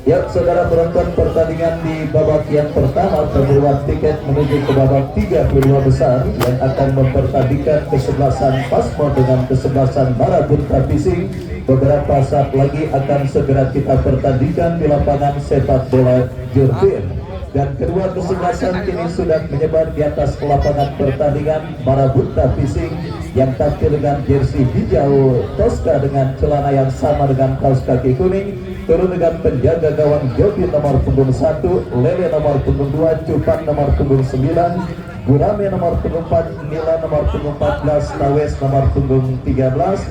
Ya, saudara penonton, pertandingan di babak yang pertama pemburuan tiket menuju ke babak 32 besar yang akan mempertandingkan kesebelasan Pasmo dengan kesebelasan Marabunta Bising. Beberapa saat lagi akan segera kita pertandingkan di lapangan sepak bola Jurdin. Dan kedua kesebelasan kini sudah menyebar di atas lapangan pertandingan. Marabunta Bising yang tampil dengan jersey hijau Tosca dengan celana yang sama dengan kaos kaki kuning, turun dengan penjaga gawang Jody nomor punggung 1, Lele nomor punggung 2, Cupan nomor punggung 9, Gurame nomor punggung 4, Nila nomor punggung 14, Tawes nomor punggung 13,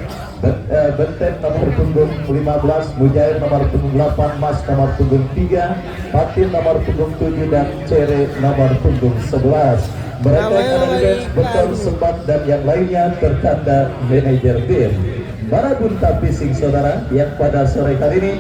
Benten nomor punggung 15, Mujair nomor punggung 8, Mas nomor punggung 3, Patin nomor punggung 7, dan Cere nomor punggung 11. Mereka yang ada di bench Betul, Sempat, dan yang lainnya tertanda manajer tim. Marabunta Bising, saudara, yang pada sore hari ini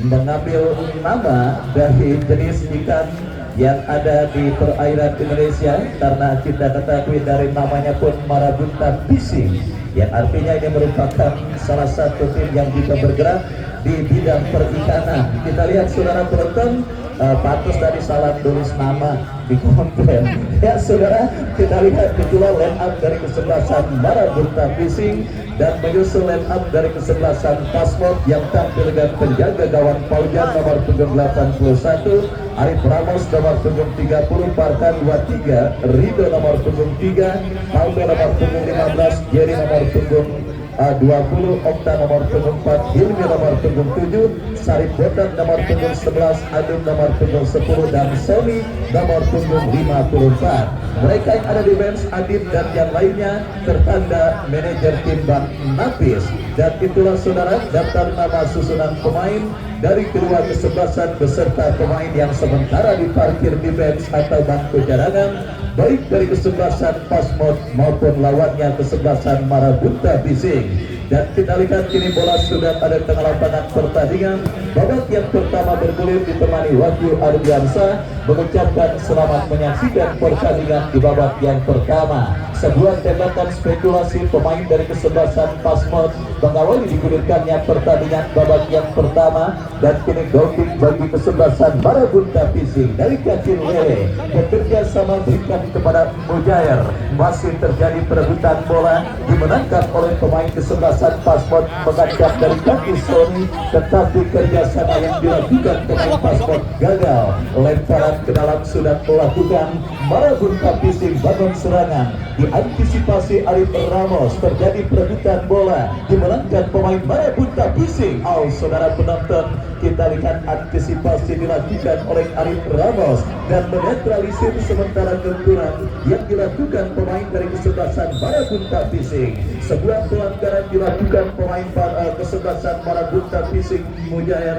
mengambil nama dari jenis ikan yang ada di perairan Indonesia, karena kita ketahui dari namanya pun Marabunta Bising, yang artinya ini merupakan salah satu tim yang juga bergerak di bidang perikanan. Kita lihat saudara penonton, patut dari salah tulis nama di konten. Ya saudara, kita lihat itulah line up dari kesebelasan Marabunta Bising, dan menyusul line up dari kesebelasan Pasmod yang tampil dengan penjaga gawang Paujan nomor punggung 81, Arif Ramos nomor punggung 30, Parkan 23, Rido nomor punggung 3, Paudo nomor punggung 15, Jerry nomor punggung 20, Okta nomor punggung 4, Hilmi nomor punggung 7, Sarip Botak nomor punggung 11, Adum nomor punggung 10, dan Sony nomor punggung 54. Mereka yang ada di bench, Adib dan yang lainnya tertanda manajer tim Bang Nafis. Dan itulah saudara daftar nama susunan pemain dari kedua kesebelasan beserta pemain yang sementara diparkir di bench atau bangku cadangan, baik dari kesebelasan Pasmod maupun lawannya kesebelasan Marabunta Bising. Dan kita lihat kini bola sudah ada di tengah lapangan pertandingan. Babak yang pertama bergulir ditemani Wahyu Ardiansa mengucapkan selamat menyaksikan pertandingan di babak yang pertama. Sebuah tembakan spekulasi pemain dari kesebelasan Pasmod mengawali digulirkannya pertandingan babak yang pertama, dan kini goal kick bagi kesebelasan Marabunta Bising dari kaki Lele bekerja sama berikan kepada Mujair. Masih terjadi perebutan bola, dimenangkan oleh pemain kesebelasan Pasmod mengajak dari kaki Sony, tetapi kerjasama yang dilakukan pemain Pasmod gagal. Lemparan ke dalam sudah melakukan Marabunta Bising bangun serangan, diantisipasi Arif Ramos, terjadi perebutan bola, dimenangkan pemain Marabunta Bising. Saudara penonton, kita lihat antisipasi dilakukan oleh Arif Ramos dan menetralisir sementara benturan yang dilakukan pemain dari kesebelasan Marabunta Bising. Sebuah pelanggaran dilakukan pemain kesebelasan Marabunta Bising Mujair.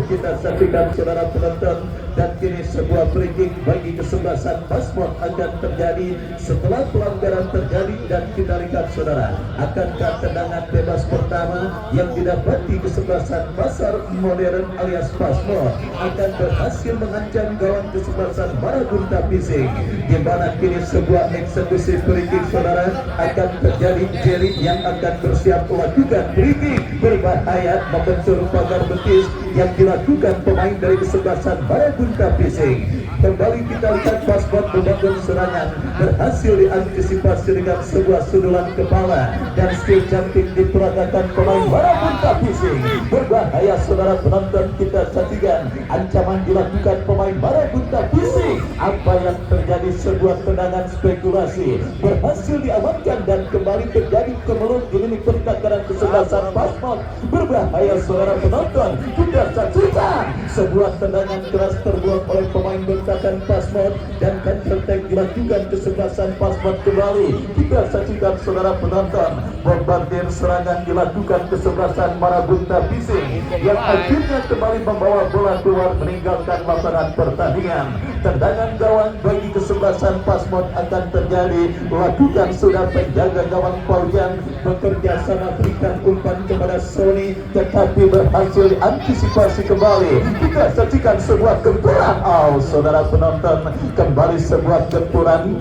Kita saksikan saudara penonton, dan kini sebuah free kick bagi kesebelasan Pasmod akan terjadi setelah pelanggaran terjadi. Dan kita lihat saudara, akankah tendangan bebas pertama yang didapati kesebelasan Pasar Modern alias Pasmod akan berhasil mengancam gawang kesebelasan Marabunta Bising, di mana kini sebuah eksekusi free kick saudara akan terjadi. Jerry yang akan bersiap melakukan free kick berbahaya membentur pagar betis yang dilakukan pemain dari kesebelasan Marabunta Bising. Kembali kita lihat Pasmod membangun serangan, berhasil diantisipasi dengan sebuah sundulan kepala dan skill cantik diperagakan pemain Marabunta Bising. Berbahaya saudara penonton, kita saksikan ancaman dilakukan pemain Marabunta Bising. Apa yang terjadi? Sebuah tendangan spekulasi berhasil diamankan dan kembali terjadi kemelut di lini pertahanan kesebelasan Pasmod. Berbahaya saudara penonton, kita saksikan sebuah tendangan keras terbuang oleh pemain bertahan Pasmod dan counter attack dilakukan kesebelasan Pasmod kembali. Kita saksikan saudara penonton, bombardir serangan dilakukan kesebelasan Marabunta Bising yang akhirnya kembali membawa bola keluar meninggalkan lapangan pertandingan. Tendangan gawang bagi kesebelasan Pasmod akan terjadi. Lakukan sudah penjaga gawang Paujan bekerja sama berikan umpan kepada Sony, tetapi berhasil diantisipasi kembali. Kita saksikan sebuah gempuran. Saudara penonton, kembali sebuah gempuran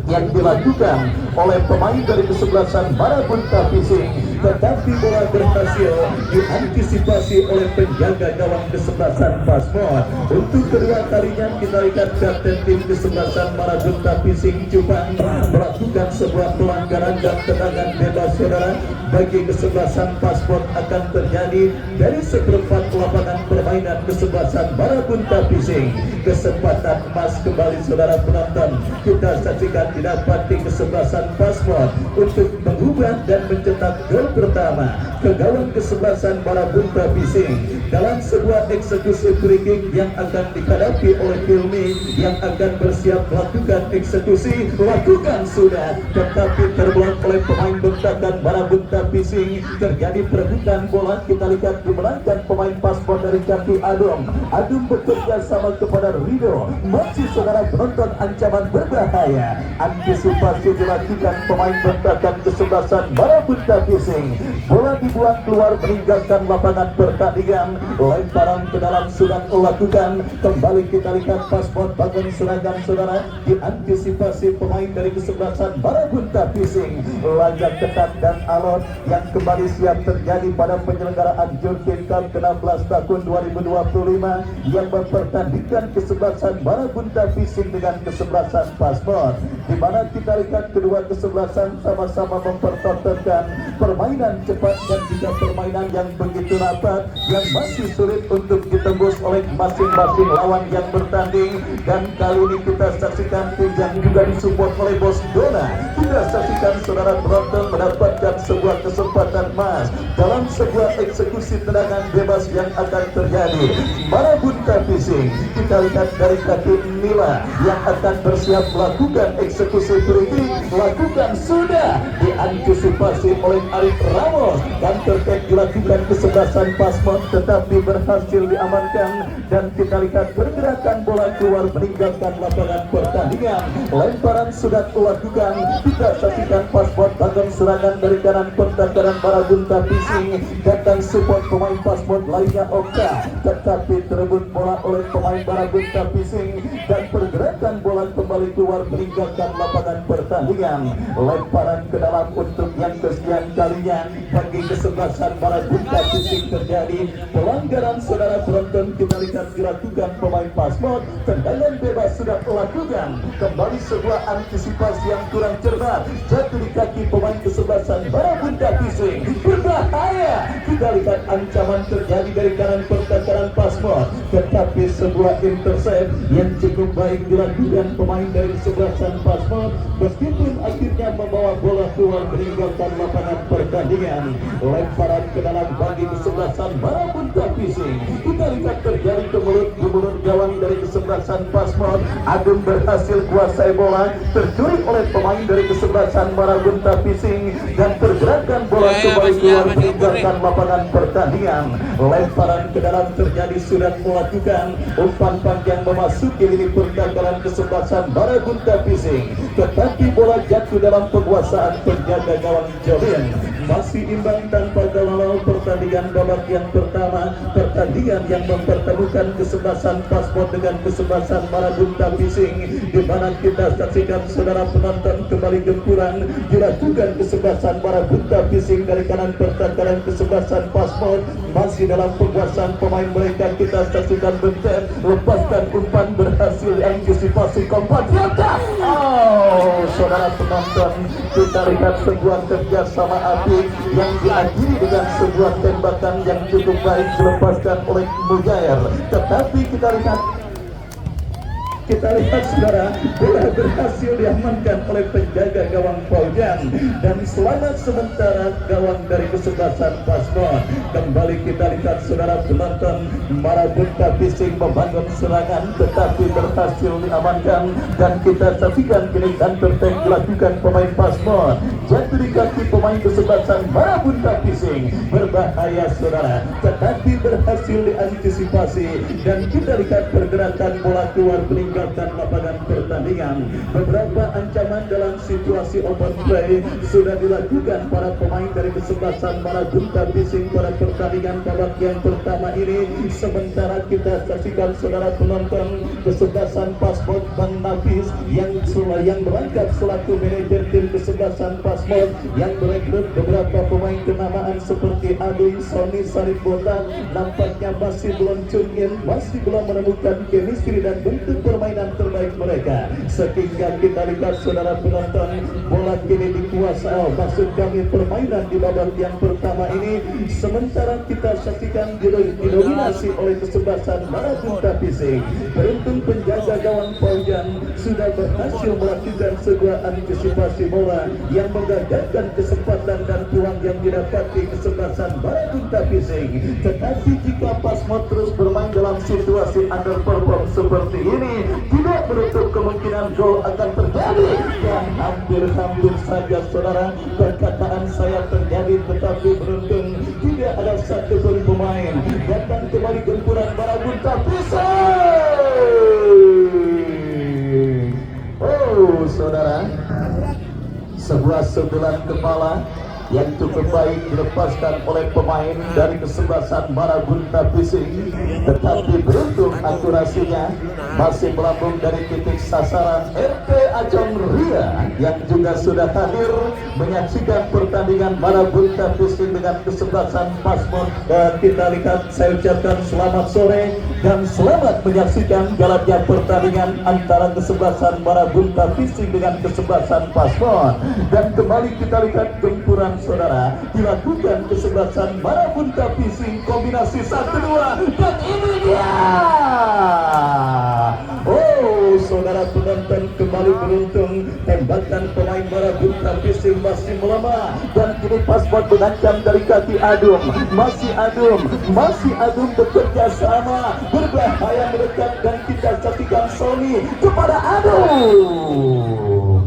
yang dilakukan oleh pemain dari kesebelasan Marabunta Pising, tetapi bola berhasil diantisipasi oleh penjaga gawang kesebelasan Pasmod. Untuk kedua kalinya kita lihat kapten tim kesebelasan Marabunta Pising Cupang melakukan sebuah pelanggaran dan tendangan bebas saudara bagi kesebelasan Pasmod akan terjadi dari seperempat lapangan permainan kesebelasan Marabunta Pising. Kesempatan emas kembali saudara penonton, kita saksikan didapati kesebelasan Pasmod untuk mengubah dan mencetak gol pertama ke gawang kesebelasan Marabunta Pising dalam sebuah eksekusi free kick yang akan dihadapi oleh Hilmi yang akan bersiap melakukan eksekusi. Lakukan sudah, tetapi terblok oleh pemain bentakan Marabunta Pising. Terjadi perebutan bola, kita lihat dimenangkan pemain Pasmod dari kaki Adum. Adum bekerja sama kepada Rido. Masih saudara penonton ancaman berbahaya. Antisipasi dilakukan pemain bentakan kesebelasan Marabunta Pising. Bola dibuang keluar meninggalkan lapangan pertandingan. Lemparan ke dalam sudah dilakukan. Kembali kita lihat Pasmod bangun seragam saudara. Diantisipasi pemain dari kesebelasan Marabunta Pising. Laga ketat dan alot yang kembali siap terjadi pada penyelenggaraan Jurgen Cup ke-16 tahun 2025 yang mempertandingkan kesebelasan Marabunta Pising dengan kesebelasan Pasmod, di mana kita lihat kedua kesebelasan sama-sama mempertontonkan permainan cepat dan juga permainan yang begitu rapat yang masih sulit untuk ditembus oleh masing-masing lawan yang bertanding. Dan kali ini kita saksikan tim yang juga disupport oleh Bos Dona. Kita saksikan saudara penonton mendapatkan sebuah kesempatan emas dalam sebuah eksekusi tendangan bebas yang akan terjadi. Marabunta Pising, kita lihat dari kaki Nila yang akan bersiap melakukan eksekusi free kick. Lakukan sudah, diantisipasi oleh Arif Ramos dan terkait dilakukan kesebelasan Pasmod tetapi berhasil diamankan. Dan kita lihat pergerakan bola keluar meninggalkan lapangan pertandingan. Lemparan sudah dilakukan, kita saksikan Pasmod bangun serangan dari kanan pertahanan Marabunta Pising. Datang support pemain Pasmod lainnya Oka, tetapi terebut bola oleh pemain Marabunta Pising dan pergerakan bola kembali keluar meninggalkan lapangan pertandingan. Lemparan ke dalam untuk yang kesekian kalinya bagi kesebelasan Marabunta Pising terjadi pelanggaran saudara penonton. Kita lihat dilakukan pemain Pasmod, tendangan bebas sudah dilakukan. Kembali sebuah antisipasi yang kurang cermat jatuh di kaki pemain kesebelasan Marabunta Pising. Berbahaya, kita lihat ancaman terjadi dari kanan pertahanan Pasmod, tetapi sebuah intercept yang cukup baik dilakukan pemain dari kesebelasan Pasmod meskipun akhirnya membawa bola keluar meninggalkan lapangan pertandingan. Lemparan ke dalam bagi kesebelasan Marabunta Pising. Kita lihat terjadi ke mulut gawang dari kesebelasan Pasmod. Adum berhasil kuasai bola, tercuri oleh pemain dari kesebelasan Marabunta Pising dan pergerakan bola kembali keluar meninggalkan lapangan pertandingan. Lemparan ke dalam terjadi sudah melakukan umpan panjang memasuki lini pertahanan kesebelasan Marabunta Pising, tetapi bola jatuh dalam penguasaan penjaga gawang Jolin. Masih imbang tanpa gol. Pertandingan babak yang pertama, pertandingan yang mempertemukan kesebelasan Pasmod dengan kesebelasan Marabunta Pising, di mana kita saksikan saudara penonton kembali gempuran dilakukan kesebelasan Marabunta Pising dari kanan pertahanan kesebelasan Pasmod masih dalam penguasaan pemain mereka. Kita saksikan bentar lepaskan umpan berhasil antisipasi compatriota. Saudara penonton, kita lihat sebuah kerjasama apik yang diakhiri dengan sebuah tembakan yang cukup baik dilepaskan oleh Mujair, tetapi kita lihat saudara, bola berhasil diamankan oleh penjaga gawang Paujan dan selamat sementara gawang dari kesebelasan Pasmod. Kembali kita lihat saudara penonton, Marabunta Pising membangun serangan tetapi berhasil diamankan dan kita saksikan kini counter-attack dilakukan pemain Pasmod. Jatuh di kaki pemain kesebelasan Marabunta Pising, berbahaya saudara, tetapi berhasil diantisipasi dan kita lihat pergerakan bola keluar meninggalkan lapangan pertandingan. pertandingan. Beberapa ancaman dalam situasi open play sudah dilakukan para pemain dari kesebelasan Marabunta Bising pada pertandingan babak yang pertama ini. Sementara kita saksikan saudara penonton kesebelasan Pasmod Bang Nafis yang berangkat selaku manajer tim kesebelasan Pasmod yang merekrut beberapa pemain kenamaan seperti Ading, Sony, Sarip Botak nampaknya masih belum tune in, masih belum menemukan chemistry dan bentuk permainan terbaik mereka. Sehingga kita lihat saudara penonton, bola kini dikuasai, maksud kami permainan di babak yang pertama ini. Sementara kita saksikan didominasi oleh kesebelasan Marabunta Bising. Beruntung penjaga gawang Paujan sudah berhasil melakukan sebuah antisipasi bola yang menggagalkan kesempatan dan peluang yang didapati kesebelasan Marabunta Bising. Tetapi jika Pasmod terus bermain dalam situasi underperform seperti ini, tidak menutup kemungkinan gol akan terjadi. Dan hampir-hampir saja saudara perkataan saya terjadi, tetapi beruntung tidak ada satupun pemain. Datang kembali gempuran Marabunta Bising. Oh saudara, sebuah sundulan kepala yang cukup baik dilepaskan oleh pemain dari kesebelasan Marabunta Bising, tetapi beruntung akurasinya masih melambung dari titik sasaran. RT Ajong Ria yang juga sudah hadir menyaksikan pertandingan Marabunta Bising dengan kesebelasan Pasmod. Dan kita lihat, saya ucapkan selamat sore dan selamat menyaksikan jalannya pertandingan antara kesebelasan Marabunta Bising dengan kesebelasan Pasmod. Dan kembali kita lihat gempuran saudara dilakukan kesebelasan Marabunta Bising, kombinasi 1-2 dan ini dia. Oh saudara penonton, kembali beruntung tembakan pemain Marabunta Bising masih melemah dan kini Pasmod mengancam dari kaki Adum. Masih Adum bekerja sama, berbahaya mendekat dan kita saksikan Sony kepada Adum,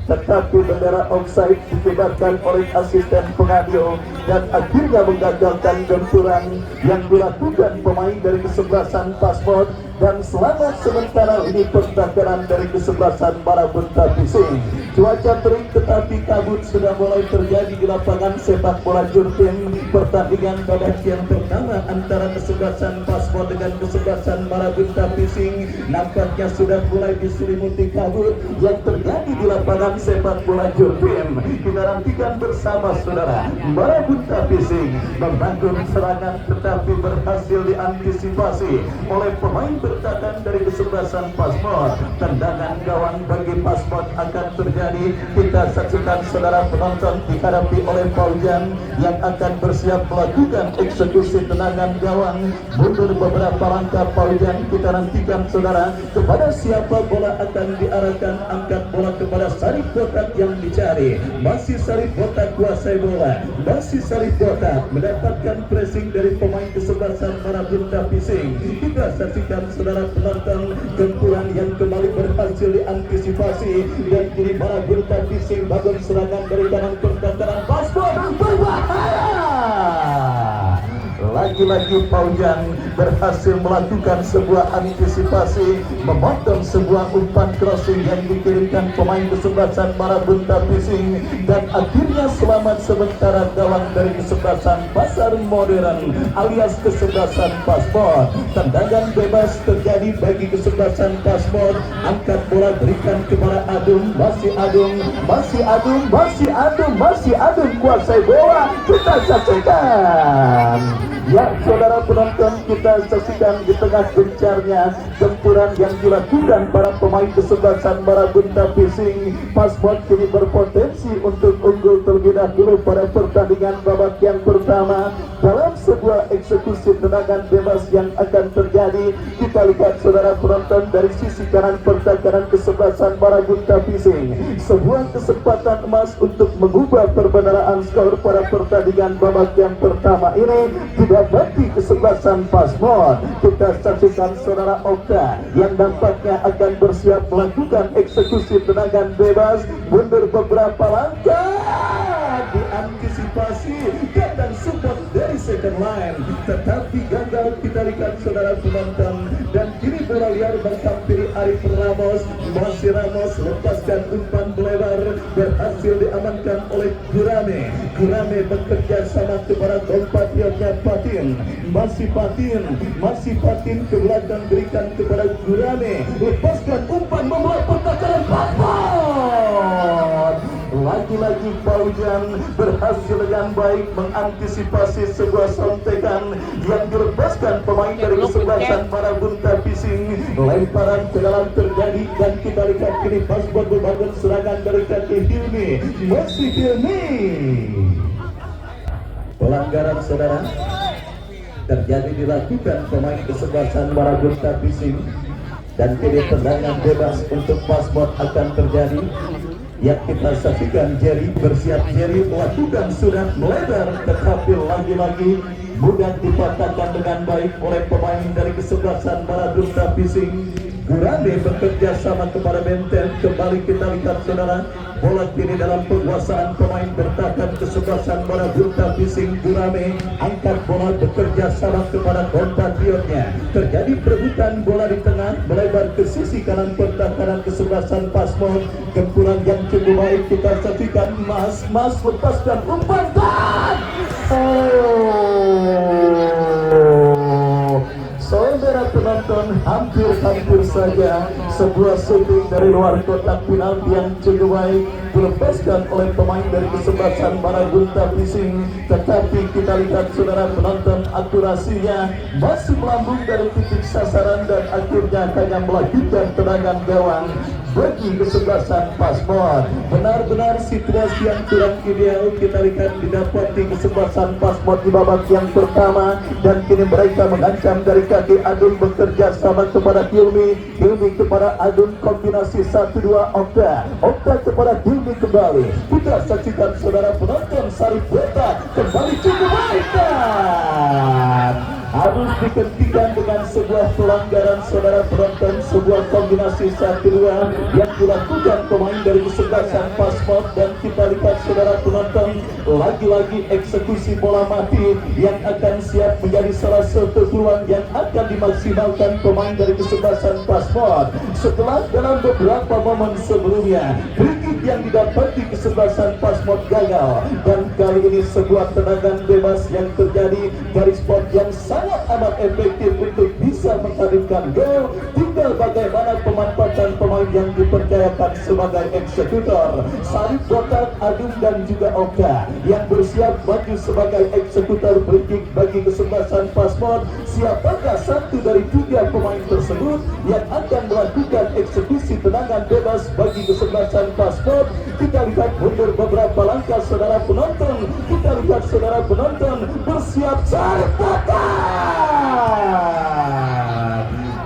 tetapi bendera offside dikibarkan oleh asisten pengadil dan akhirnya menggagalkan gempuran yang dilakukan pemain dari kesebelasan Pasmod. Dan selamat sementara ini pertahanan dari kesebelasan Marabunta Bising. Cuaca terik tetapi kabut sudah mulai terjadi di lapangan sepak bola Jurtim. Pertandingan babak yang pertama antara kesebelasan Pasmod dengan kesebelasan Marabunta Bising nampaknya sudah mulai diselimuti kabut yang terjadi di lapangan sepak bola Jurtim. Kita nantikan bersama saudara, Marabunta Bising membangun serangan tetapi berhasil diantisipasi oleh pemain bertahan dari kesebelasan Pasmod. Tendangan gawang bagi Pasmod akan terjadi. Kita saksikan saudara penonton dihadapi oleh Paujan yang akan bersiap melakukan eksekusi tendangan gawang. Mundur beberapa langkah Paujan. Kita nantikan saudara kepada siapa bola akan diarahkan. Angkat bola kepada Sarip Botak yang dicari. Masih Sarip Botak kuasai bola. Masih Sarip Botak mendapatkan pressing dari pemain kesebelasan Marabunta Bising. Kita saksikan saudara penonton gempuran yang kembali berhasil diantisipasi dan kini Marabunta Bising bangun serangan dari kanan pertahanan Pasmod berbahaya. Lagi-lagi Paujan berhasil melakukan sebuah antisipasi, memotong sebuah umpan crossing yang dikirimkan pemain kesebelasan Marabunta Bising dan akhirnya selamat sementara gawang dari kesebelasan Pasar Modern alias kesebelasan Pasmod. Tendangan bebas terjadi bagi kesebelasan Pasmod. Angkat bola berikan kepada Adum. Masih Adum kuasai bola. Kita saksikan. Ya saudara penonton, kita saksikan di tengah gencarnya gempuran yang dilakukan para pemain kesebelasan Marabunta Bising. Pasmod kini berpotensi untuk unggul terlebih dahulu pada pertandingan babak yang pertama dalam sebuah eksekusi tendangan bebas yang akan terjadi. Kita lihat saudara penonton dari sisi kanan pertahanan kesebelasan Marabunta Bising, sebuah kesempatan emas untuk mengubah perbendaharaan skor pada pertandingan babak yang pertama ini didapati kesebelasan Pasmod. Kita saksikan saudara Oka yang nampaknya akan bersiap melakukan eksekusi tendangan bebas. Mundur beberapa langkah, diantisipasi dan support dari second line, tetapi gagal. Kita lihat saudara penonton, dan kini bola liar menghampiri Arif Ramos. Masih Ramos lepaskan umpan melebar, berhasil diamankan oleh Gurame. Gurame bekerja sama kepada kompatriotnya Patin. Masih Patin ke belakang, berikan kepada Gurame, lepaskan umpan, membuat pertahanan Pasmod. Lagi-lagi Paujan berhasil dengan baik mengantisipasi sebuah sontekan yang dilepaskan pemain dari kesebelasan Marabunta Pising. Lemparan ke dalam terjadi, dan kita lihat kini Pasmod membangun serangan dari kaki Hilmi. Masih Hilmi. Pelanggaran saudara terjadi dilakukan pemain kesebelasan Marabunta Pising, dan kini tendangan bebas untuk Pasmod akan terjadi. Yang kita saksikan Jerry bersiap, Jerry melakukan sudah melebar, tetapi lagi-lagi mudah dipatahkan dengan baik oleh pemain dari kesebelasan Marabunta Pising. Gurame bekerja sama kepada Benten. Kembali kita lihat saudara, bola kini dalam penguasaan pemain bertahan kesebelasan Marabunta Pising. Gurame angkat bola, bekerja sama kepada kompatriotnya. Terjadi perebutan bola di tengah, melebar ke sisi kanan pertahanan kesebelasan Pasmod. Gempuran yang cukup baik kita saksikan. Mas lepaskan umpan, saudara penonton, hampir saja sebuah shooting dari luar kotak penalti yang cukup baik dilepaskan oleh pemain dari kesebelasan Marabunta Pising. Tetapi kita lihat saudara penonton, akurasinya masih melambung dari titik sasaran, dan akhirnya hanya melakukan tendangan gawang bagi kesebelasan Pasmod. Benar-benar situasi yang kurang ideal kita lihat didapati kesebelasan Pasmod di babak yang pertama, dan kini mereka mengancam dari kaki Adun, bekerja sama kepada Hilmi kepada Adun, kombinasi 1-2 Okta kepada Hilmi kembali. Kita saksikan saudara penonton, Sarip Beta kembali cukup baik, harus dihentikan dengan sebuah pelanggaran saudara penonton, sebuah kombinasi 1-2 yang dilakukan pemain dari kesebelasan Pasmod. Dan kita lihat saudara penonton, lagi-lagi eksekusi bola mati yang akan siap menjadi salah satu peluang yang akan dimaksimalkan pemain dari kesebelasan Pasmod. Setelah dalam beberapa momen sebelumnya free yang didapati kesebelasan Pasmod gagal, dan kali ini sebuah tendangan bebas yang terjadi dari spot yang sangat amat efektif untuk bisa menghadirkan gol. Tinggal bagaimana pemanfaatan pemain yang dipercayakan sebagai eksekutor. Sarip Botak, Adun dan juga Oka yang bersiap maju sebagai eksekutor free kick bagi kesebelasan Pasmod. Siapakah satu dari 3 pemain tersebut yang akan melakukan eksekusi tendangan bebas bagi kesebelasan Pasmod? Kita lihat mundur beberapa langkah saudara penonton. Kita lihat saudara penonton bersiap Sarip Botak.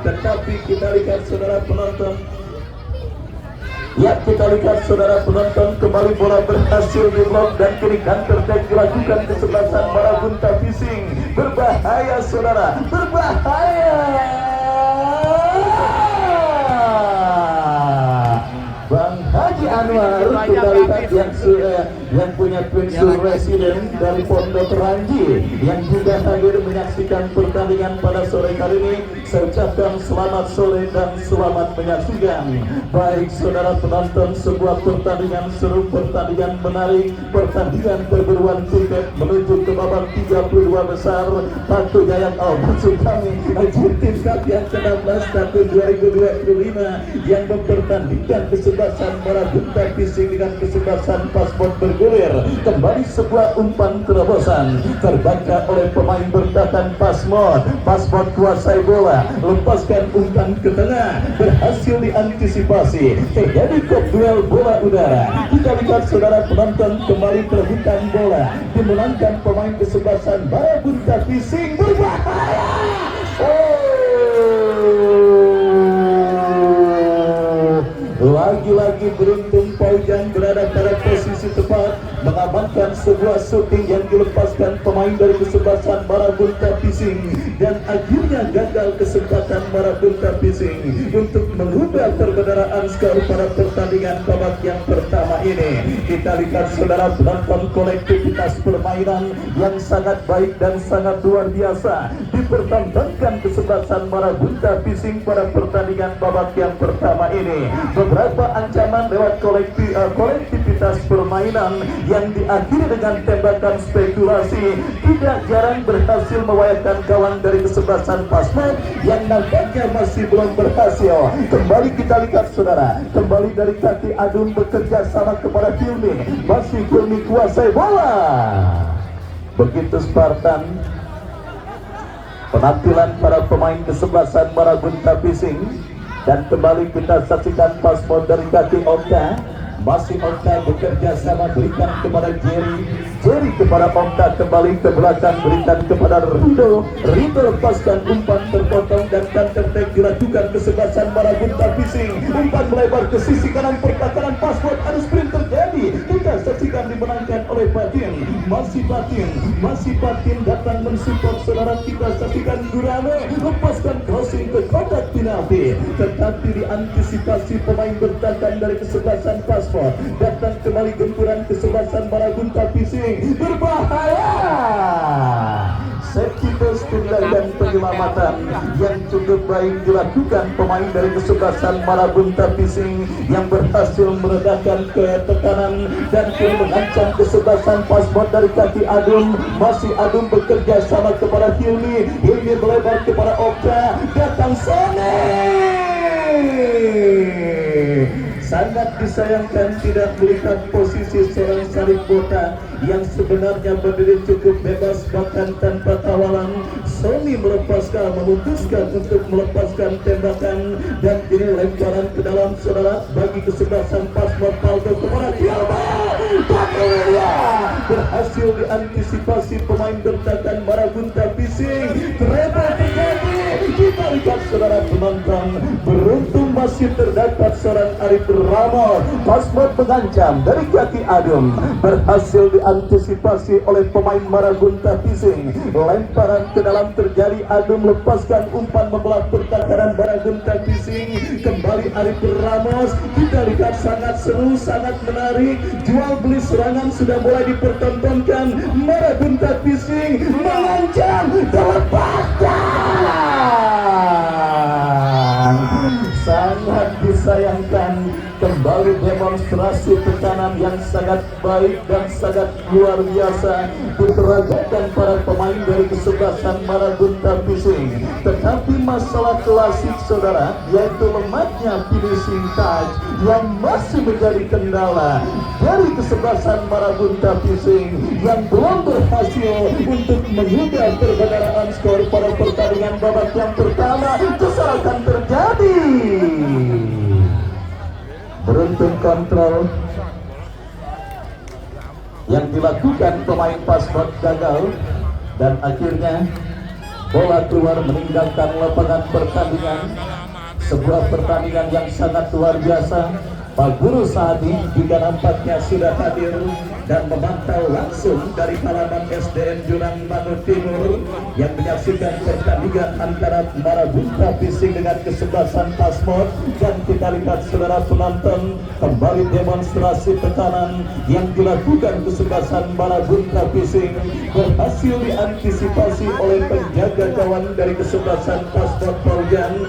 Tetapi kita lihat saudara penonton, ya kita lihat saudara penonton, kembali bola berhasil diblok, dan kini counter attack dilakukan kesebelasan Marabunta Pising. Berbahaya saudara, berbahaya. Bang Haji Anwar kita lihat yang punya pensiun residen dari Pondok Ranji yang juga hadir menyaksikan pertandingan pada sore kali ini. Saya ucapkan selamat sore dan selamat menyaksikan. Baik saudara penonton, sebuah pertandingan seru, pertandingan menarik, pertandingan perburuan tiket menuju ke babak 32 besar. Satu Jayat maksud kami tim Cup yang ke-16 tahun 2025 yang mempertandingkan kesebelasan Marabunta Pising dengan kesebelasan Pasmod bergulir. Kembali sebuah umpan terobosan terbaca oleh pemain bertahan Pasmod. Pasmod kuasai bola, lepaskan umpan ke tengah, berhasil diantisipasi, terjadi kop duel bola udara. Kita lihat saudara penonton, kembali perebutan bola dimenangkan pemain kesebelasan Marabunta Pising. Berbahaya. Lagi-lagi beruntung Paujan berada pada posisi tepat mengamankan sebuah shooting yang dilepaskan pemain dari kesebelasan Marabunta Pising, dan akhirnya gagal kesempatan Marabunta Pising untuk mengubah perbedaan skor pada pertandingan babak yang pertama ini. Kita lihat saudara, penonton kolektivitas permainan yang sangat baik dan sangat luar biasa dipertontonkan kesebelasan Marabunta Pising pada pertandingan babak yang pertama ini. Beberapa ancaman lewat kolektivitas permainan yang diakhiri dengan tembakan spekulasi tidak jarang berhasil mewayangkan gawang dari kesebelasan Pasmat yang nampaknya masih belum berhasil. Kembali kita lihat saudara, kembali dari kaki Adun bekerja sama kepada Hilmi, masih Hilmi kuasai bola. Begitu Spartan penampilan para pemain kesebelasan Marabunta Pising. Dan kembali kita saksikan Pasmod dari kaki Okta. Masih Okta bekerja sama, berikan kepada Jerry kepada Okta, kembali ke belakang, berikan kepada Rido lepaskan umpan terpotong dan counter-attack dilakukan kesebelasan Marabunta Pising. Umpan melebar ke sisi kanan pertahanan Pasmod, ada sprint terjadi. Kita saksikan dimenangkan oleh Batin. Masih Batin datang mensupport saudara, kita saksikan Gurame lepaskan crossing ke kotak penalti, tetapi diantisipasi pemain bertahan dari kesebelasan Pasmod. Datang kembali gempuran kesebelasan Marabunta Pising, berbahaya. Safety first tindakan penyelamatan yang cukup baik dilakukan pemain dari kesebelasan Marabunta Pising yang berhasil meredakan ketekanan dan pun mengancam kesebelasan Pasmod dari kaki Adum. Masih Adum bekerja sama kepada Hilmi melebar kepada Okta, datang Sone. Sangat disayangkan tidak melihat posisi seorang Sarip Bota yang sebenarnya berdiri cukup bebas bahkan tanpa tawaran. Sony memutuskan untuk melepaskan tembakan, dan ini lemparan ke dalam saudara bagi kesebelasan Pasmod. Paldo kepada Tialba, berhasil diantisipasi pemain bertahan Marabunta Pising. Treble terjadi. Kita lihat saudara penonton, beruntung masih terdapat seorang Arif Ramos. Pasmod mengancam dari kaki Adum, berhasil diantisipasi oleh pemain Marabunta Pising. Lemparan ke dalam terjadi, Adum lepaskan umpan membelah pertahanan Marabunta Pising. Kembali Arif Ramos, kita lihat sangat seru, sangat menarik. Jual beli serangan sudah mulai dipertontonkan. Marabunta Pising mengancam, terlepaskan. Sangat disayangkan, kembali demonstrasi tekanan yang sangat baik dan sangat luar biasa diperagakan para pemain dari kesebelasan Marabunta Pising. Tetapi masalah klasik saudara, yaitu lemahnya finishing touch yang masih menjadi kendala dari kesebelasan Marabunta Pising yang belum berhasil untuk mengubah perbedaan skor pada pertandingan babak yang pertama. Kesalahan terjadi. Beruntung kontrol yang dilakukan pemain Pasmod gagal, dan akhirnya bola keluar meninggalkan lapangan pertandingan. Sebuah pertandingan yang sangat luar biasa. Pak Guru Saadi juga nampaknya sudah hadir dan memantau langsung dari halaman SDN Jurang Manu Timur yang menyaksikan pertandingan antara Marabunta Pising dengan kesebelasan Pasmod. Dan kita lihat saudara penonton, kembali demonstrasi tekanan yang dilakukan kesebelasan Marabunta Pising berhasil diantisipasi oleh penjaga gawang dari kesebelasan Pasmod Paujan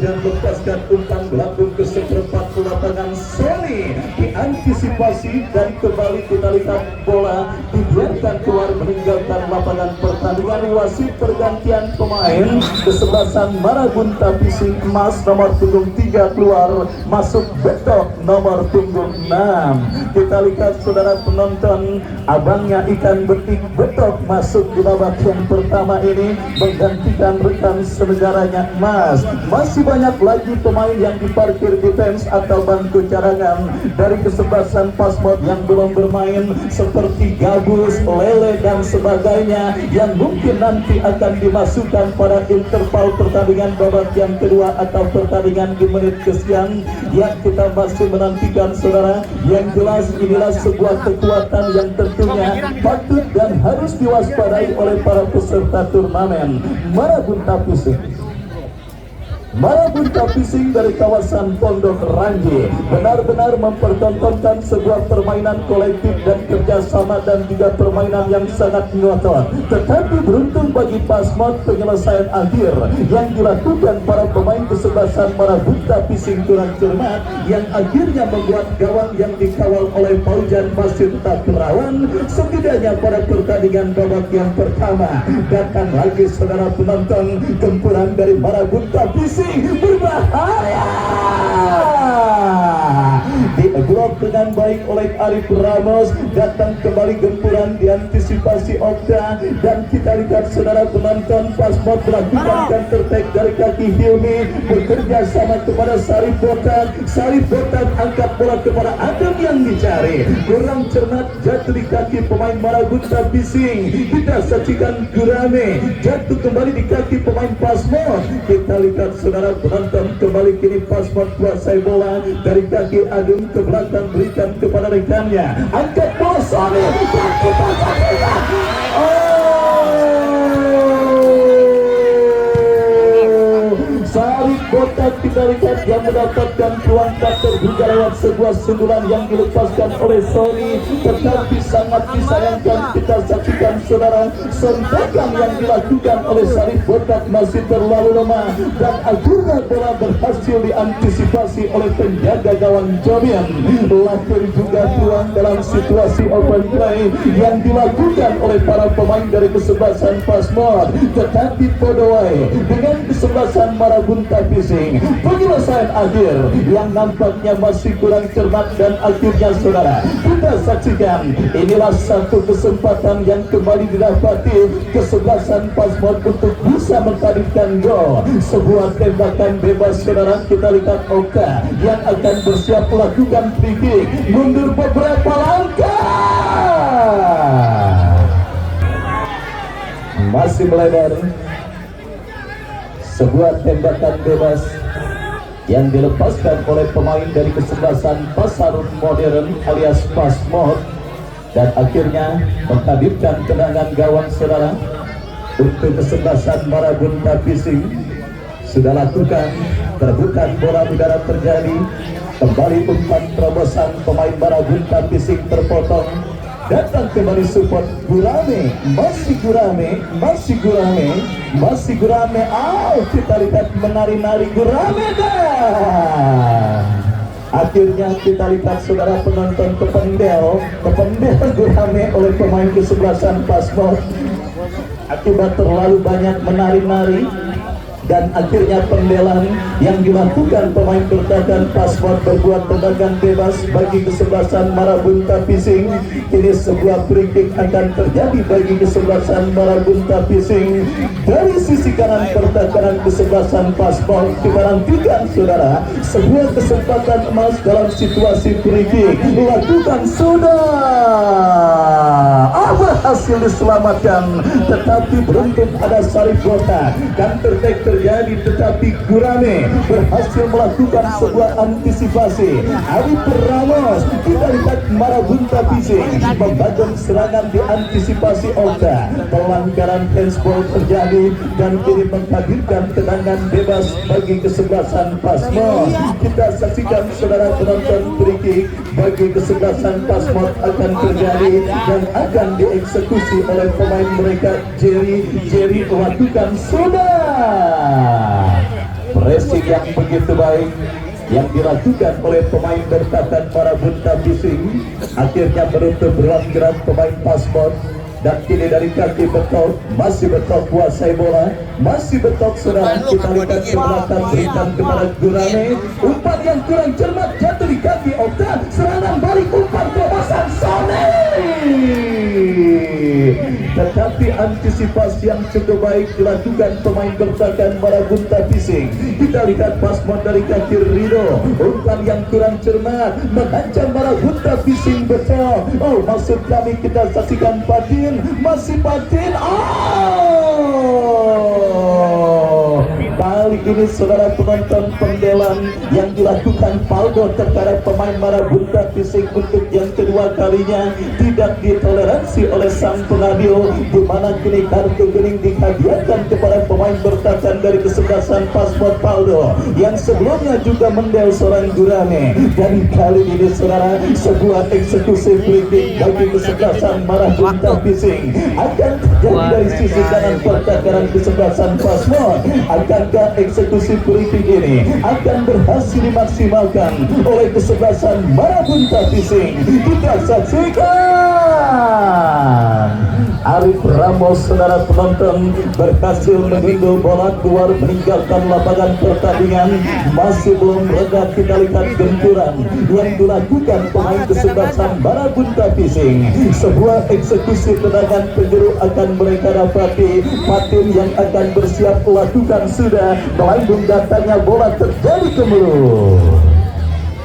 lepaskan umpan melambung ke seperempat lapangan. Sony diantisipasi dan kembali kita lihat bola dibiarkan keluar meninggalkan lapangan pertandingan. Wasit pergantian pemain kesebelasan Marabunta Pising, emas nomor punggung 3 keluar, masuk Betok nomor punggung 6. Kita lihat saudara penonton, abangnya ikan betik Betok masuk di babak yang pertama ini menggantikan rekan senegaranya emas. Masih banyak lagi pemain yang diparkir defense atau bangku cadangan dari kesebelasan Pasmod yang belum bermain, seperti Gabus, lele dan sebagainya yang mungkin nanti akan dimasukkan pada interval pertandingan babak yang kedua atau pertandingan di menit kesekian yang kita masih menantikan saudara. Yang jelas inilah sebuah kekuatan yang tentunya patut dan harus diwaspadai oleh para peserta turnamen Marabunta Pusing. Marabunta Fishing dari kawasan Pondok Rangge benar-benar mempertontonkan sebuah permainan kolektif dan kerjasama dan juga permainan yang sangat inovator. Tetapi beruntung bagi Pasmod, penyelesaian akhir yang dilakukan para pemain kesebelasan Marabunta Fishing kurang cermat yang akhirnya membuat gawang yang dikawal oleh Paujan masih tetap rawan. Setidaknya pada pertandingan babak yang pertama datang lagi saudara penonton, gempuran dari Marabunta Fishing berbahaya, diblok dengan baik oleh Arif Ramos. Datang kembali gempuran, diantisipasi Okta, dan kita lihat saudara penonton Pasmod melakukan counter attack dari kaki Hilmi bekerja sama kepada Sarif Botan. Sarif Botan angkat bola kepada Adam yang dicari, kurang cermat, jatuh di kaki pemain Marabunta Fishing. Kita saksikan Gurame jatuh kembali di kaki pemain Pasmod. Kita lihat saudara penonton kembali kini Pasmod kuasai bola dari kaki Adung ke belakang, berikan kepada rekannya, angkat bola Sony, Sarif Botak kita lihat yang mendapatkan peluang tak terduga lewat sebuah sundulan yang dilepaskan oleh Sony, tetapi sangat disayangkan kita saksikan saudara, sentakan yang dilakukan oleh Sarif Botak masih terlalu lemah dan akhirnya bola berhasil diantisipasi oleh penjaga gawang Jomian. Lahir juga peluang dalam situasi open play yang dilakukan oleh para pemain dari kesebelasan Pasmod, tetapi Podowai dengan kesebelasan Marabunta Fishing, penyelesaian akhir yang nampaknya masih kurang cermat dan akhirnya saudara kita saksikan inilah satu kesempatan yang kembali didapati kesebelasan Pasmod untuk bisa menghadirkan gol. Sebuah tembakan bebas saudara, kita lihat Oka yang akan bersiap melakukan free kick, mundur beberapa langkah, masih melebar. Sebuah tembakan bebas yang dilepaskan oleh pemain dari kesebelasan Pasar Modern alias Pasmod dan akhirnya menghadirkan tendangan gawang saudara untuk kesebelasan Marabunta Fishing. Sudah lakukan perebutan bola udara terjadi, kembali umpan terobosan pemain Marabunta Fishing terpotong. Datang kembali support Gurame, masih Gurame, masih Gurame, masih Gurame. Kita lihat menari-nari Gurame dan akhirnya kita lihat saudara penonton kependel Gurame oleh pemain kesebelasan Pasmod akibat terlalu banyak menari-nari. Dan akhirnya pendelan yang dilakukan pemain bertahan Pasmod berbuat tendangan bebas bagi kesebelasan Marabunta Fishing. Kini sebuah free kick akan terjadi bagi kesebelasan Marabunta Fishing dari sisi kanan pertahanan kesebelasan Pasmod. Kita nantikan saudara sebuah kesempatan emas dalam situasi free kick dilakukan sudah berhasil diselamatkan, tetapi beruntung ada Sarif Botak. Counter attack terjadi tetapi Gurame berhasil melakukan sebuah antisipasi. Arif Ramos, kita lihat Marabunta Fishing membangun serangan diantisipasi Okta. Pelanggaran handsball terjadi dan kini menghadirkan tendangan bebas bagi kesebelasan Pasmod. Kita saksikan saudara penonton free kick bagi kesebelasan Pasmod akan terjadi dan akan dieksekusi oleh pemain mereka. Jerry melakukan pressing yang begitu baik yang dilakukan oleh pemain bertahan Marabunta Fishing. Akhirnya menutup ruang gerak pemain Pasmod dan kini dari kaki Betok, masih Betok kuasai bola, masih Betok saudara. Kita lihat ke belakang, berikan kepada Gurame, umpan yang kurang cermat jatuh di kaki Okta, serangan balik umpan terobosan Sony, tetapi antisipasi yang cukup baik dilakukan pemain bertahan Marabunta Fishing. Kita lihat passmon dari kaki Rido, umpan yang kurang cermat mengancam Marabunta Fishing betul. Oh, maksud kami kita saksikan Patin, masih Patin. Kali ini saudara penonton pembelaan yang dilakukan Paldo terhadap pemain Marabunta Fishing untuk yang kedua kalinya tidak ditoleransi oleh sang pengadil, di mana kini kartu kuning dihadiahkan kepada pemain bertahan dari kesebelasan Pasport Paldo yang sebelumnya juga mendel seorang gurame. Dan kali ini saudara sebuah eksekusi flipping bagi kesebelasan Marabunta Fishing akan terjadi dari sisi kanan pertahanan kesebelasan Pasport. Akankah eksekusi flipping ini akan berhasil dimaksimalkan oleh kesebelasan Marabunta Fishing? Kita saksikan. Arif Ramos saudara penonton berhasil menggindul bola keluar meninggalkan lapangan pertandingan. Masih belum reda kita lihat benturan yang dilakukan pemain kesebelasan Marabunta Fishing. Sebuah eksekusi tendangan penjuru akan mereka dapati. Patin yang akan bersiap melakukan sudah melambung datangnya bola terjadi ke mulut.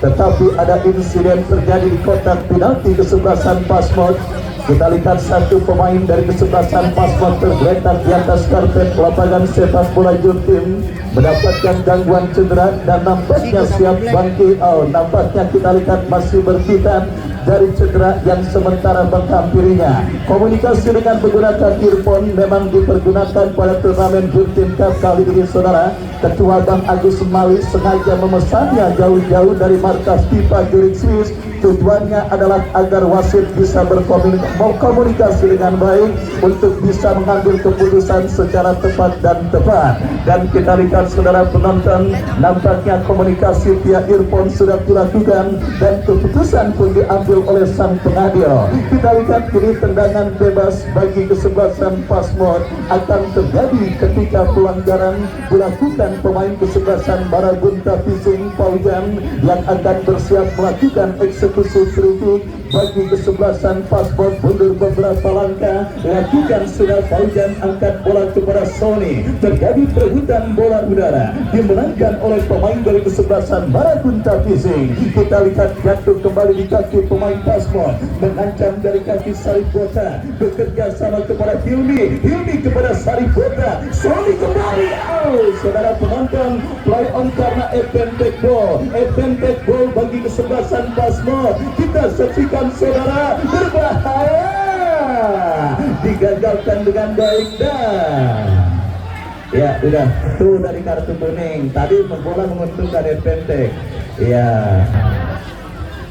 Tetapi ada insiden terjadi di kotak penalti kesebelasan Pasport. Kita lihat satu pemain dari kesebelasan Pasport tergeletak di atas karpet lapangan sepak bola Jurtim mendapatkan gangguan cedera dan nampaknya siap bangkit. Nampaknya kita lihat masih berkutat dari cedera yang sementara menghampirinya. Komunikasi dengan menggunakan earphone memang dipergunakan pada turnamen Jurtim Cup kali ini saudara. Ketua Bang Agus Mali sengaja memesannya jauh-jauh dari markas FIFA Zurich Swiss. Tujuannya adalah agar wasit bisa berkomunikasi dengan baik untuk bisa mengambil keputusan secara tepat dan tepat. Dan kita lihat saudara penonton, nampaknya komunikasi via earphone sudah dilakukan dan keputusan pun diambil oleh sang pengadil. Kita lihat kini tendangan bebas bagi kesebelasan Pasport akan terjadi ketika pelanggaran dilakukan pemain kesebelasan Marabunta Fishing Paujan yang akan bersiap melakukan eksekusi free bagi kesebelasan Pasport. Mundur beberapa langkah, lakukan sudah Paujan angkat bola kepada Sony. Terjadi perebutan bola udara dimenangkan oleh pemain dari kesebelasan Marabunta Fishing. Kita lihat jatuh kembali di kaki pemain Pasport, mengancam dari kaki Saripota, bekerja sama kepada Hilmi kepada Saripota, Sony kembali. Saudara penonton, play on karena advantage ball bagi kesebelasan Pasport. Kita saksikan saudara, berbahaya, digagalkan dengan baik. Dan ya udah tuh dari kartu kuning tadi bola menguntungkan advantage. Ya,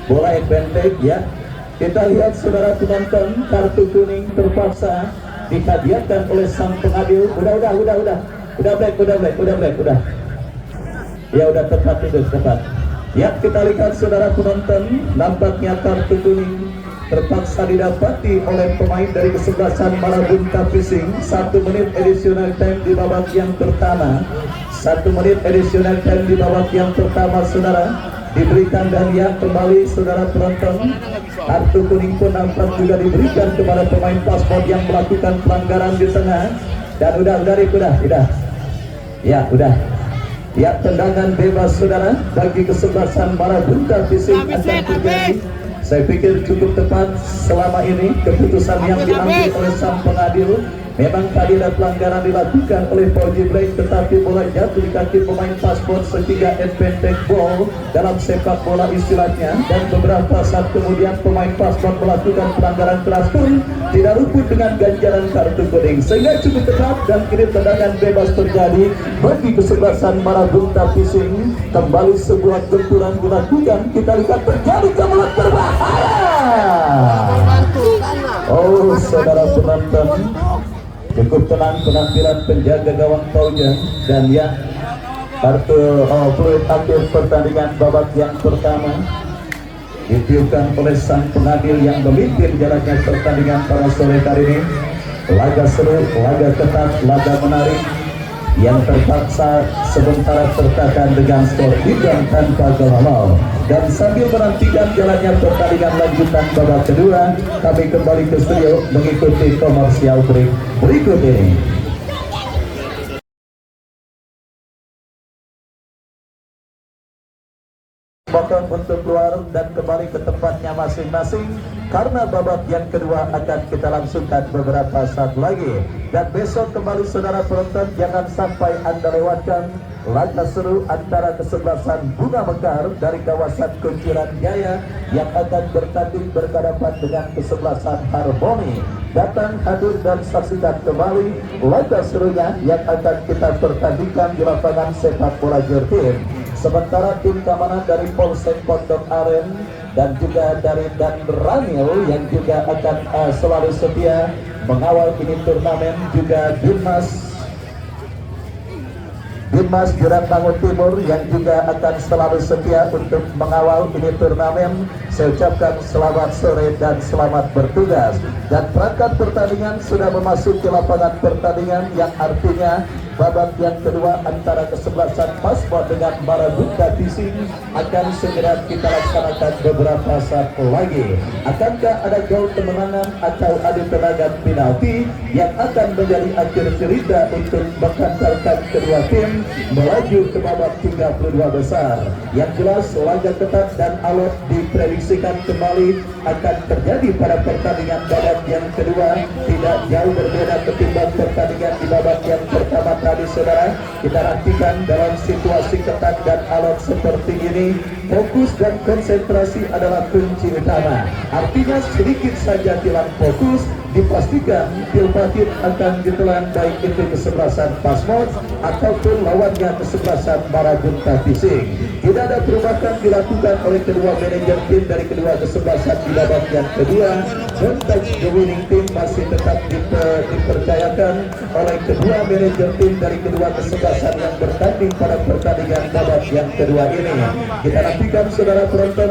bola advantage ya. Kita lihat saudara penonton, kartu kuning terpaksa dihadiahkan oleh sang pengadil. Udah black. Ya udah tepat itu tepat. Ya, kita lihat saudara penonton, nampaknya kartu kuning terpaksa didapati oleh pemain dari kesebelasan Marabunta Fishing. 1 menit additional time di babak yang pertama. 1 menit additional time di babak yang pertama saudara diberikan. Dan yang kembali saudara penonton, kartu kuning pun nampak juga diberikan kepada pemain Pasport yang melakukan pelanggaran di tengah. Dan udah. Ya, tendangan bebas saudara bagi kesebelasan Marabunta Fishing akan terjadi. Saya pikir cukup tepat selama ini keputusan yang diambil oleh sang pengadil. Memang tadi ada pelanggaran dilakukan oleh Fauji Blake, tetapi bola jatuh di kaki pemain Pasport sehingga advantage ball dalam sepak bola istilahnya. Dan beberapa saat kemudian pemain Pasport melakukan pelanggaran keras pun tidak luput dengan ganjaran kartu kuning, sehingga cukup tepat. Dan kini tendangan bebas terjadi bagi kesebelasan Marabunta Fishing. Kembali sebuah benturan dilakukan. Kita lihat terjadi kemulut berbahaya. Oh saudara penonton, cukup tenang penampilan penjaga gawang Paujan. Dan ya, kartu fluid akhir pertandingan babak yang pertama ditiupkan oleh sang pengadil yang memimpin jalannya pertandingan pada sore hari ini. Laga seru, laga ketat, laga menarik. yang terpaksa sementara tertahan dengan skor imbang tanpa gol. Dan sambil menantikan jalannya pertandingan lanjutan babak kedua, kami kembali ke studio mengikuti komersial break berikut ini. Potong untuk keluar dan kembali ke tempatnya masing-masing karena babak yang kedua akan kita langsungkan beberapa saat lagi. Dan besok kembali saudara penonton, jangan sampai Anda lewatkan laga seru antara kesebelasan Bunga Mekar dari kawasan Kunciran Jaya yang akan bertanding berhadapan dengan kesebelasan Harmoni. Datang, hadir dan saksikan kembali laga serunya yang akan kita pertandingkan di lapangan sepak bola Jertin. Sementara tim keamanan dari Polsek Pondok Aren dan juga dari Dan Ranil yang juga akan selalu setia mengawal ini turnamen, juga Dimas Jurang Bangun Timur yang juga akan selalu setia untuk mengawal ini turnamen. Saya ucapkan selamat sore dan selamat bertugas. Dan perangkat pertandingan sudah memasuki lapangan pertandingan, yang artinya babak yang kedua antara kesebelasan Pasmo dengan Marabunta Pising akan segera kita laksanakan beberapa saat lagi. Akankah ada gol kemenangan atau ada tendangan penalti yang akan menjadi akhir cerita untuk mengantarkan kedua tim melaju ke babak 32 besar? Yang jelas laga ketat dan alot diprediksikan kembali akan terjadi pada pertandingan babak yang kedua, tidak jauh berbeda ketimbang pertandingan di babak yang pertama tadi saudara. Kita nantikan dalam situasi ketat dan alot seperti ini, fokus dan konsentrasi adalah kunci utama. Artinya sedikit saja hilang fokus, dipastikan Pilpatit akan ditelan, baik itu kesebelasan Pasmod ataupun lawannya kesebelasan Marabunta Pising. Tidak ada perubahan dilakukan oleh kedua manajer tim dari kedua kesebelasan di babak yang kedua. Context the winning team masih tetap dipercayakan oleh kedua manajer tim dari kedua kesebelasan yang bertanding pada pertandingan babak yang kedua ini. Kita nantikan saudara penonton,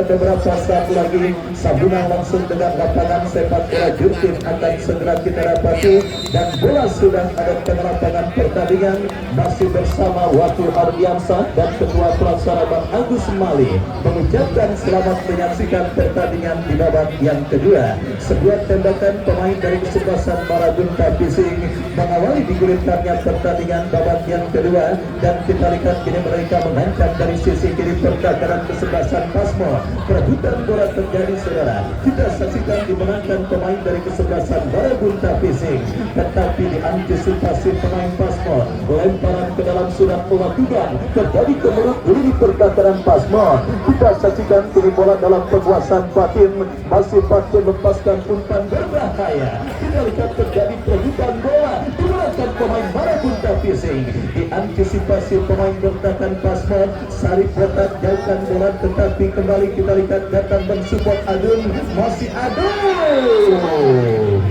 beberapa saat lagi sambungan langsung dengan lapangan sepak bola Jertin akan segera kita dapati, dan bola sudah ada di lapangan pertandingan. Masih bersama Wakil Ardiansa dan Ketua Pelaksana Bang Agus Mali mengucapkan selamat menyaksikan pertandingan di babak yang kedua. Sebuah tembakan pemain dari kesebelasan Marabunta Pising mengawali digulirkannya pertandingan babak yang kedua, dan kita lihat kini mereka mengancam dari sisi kiri pertahanan kesebelasan Pasmo. Perebutan bola terjadi saudara, kita saksikan dimenangkan pemain dari kesebelasan Marabunta Pising, tetapi diantisipasi pemain Pasmo. Lemparan ke dalam surat pematukan terjadi kemelut di pertahanan Pasmo. Kita saksikan kini bola dalam penguasaan Fatin, masih Fatin lepaskan umpan berbahaya. Kita lihat terjadi perebutan bola digunakan pemain Marabunta Pising, diantisipasi pemain bertahan Pasmo. Sarip botak jauhkan bola, tetapi kembali kita lihat datang mensupport Adun, masih Adun.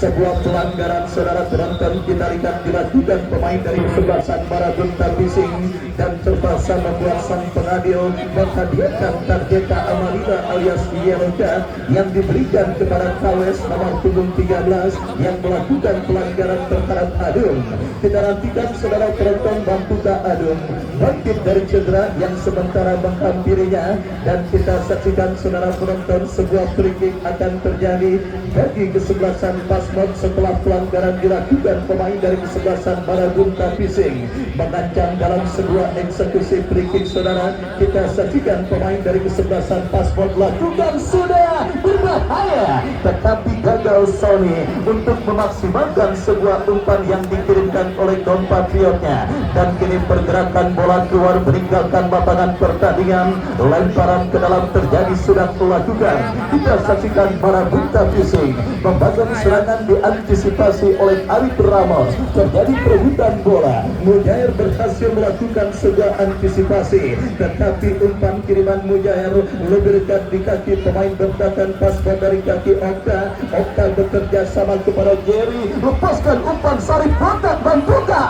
Sebuah pelanggaran saudara penonton, kita lihat dilakukan pemain dari kesebelasan Marabunta Pising dan terpaksa membuat sang pengadil menghadiahkan tarjeta Amalita alias Yellow Card yang diberikan kepada Kawes nomor punggung 13 yang melakukan pelanggaran terhadap Adun. Kita nantikan saudara penonton, bantukan Adun bangkit dari cedera yang sementara menghampirinya, dan kita saksikan saudara penonton sebuah free kick akan terjadi bagi kesebelasan Pasmod setelah pelanggaran dilakukan pemain dari kesebelasan Marabunta Pising. Mengancam dalam sebuah eksekusi free kick saudara, kita saksikan pemain dari kesebelasan Pasmod lakukan sudah berbahaya, tetapi gagal Sony untuk memaksimalkan sebuah umpan yang dikirimkan oleh compatriotnya, dan kini pergerakan bola keluar meninggalkan lapangan pertandingan. Lemparan ke dalam terjadi sudah dilakukan. Kita saksikan Marabunta Pising membangun serangan diantisipasi oleh Arif Ramos. Terjadi perebutan bola, Mujair berhasil melakukan sebuah antisipasi, tetapi umpan kiriman Mujair lebih dekat di kaki pemain bertahan Pasmod dari kaki Okta. Okta bekerja sama kepada Jerry, lepaskan umpan, Sarip botak dan buka.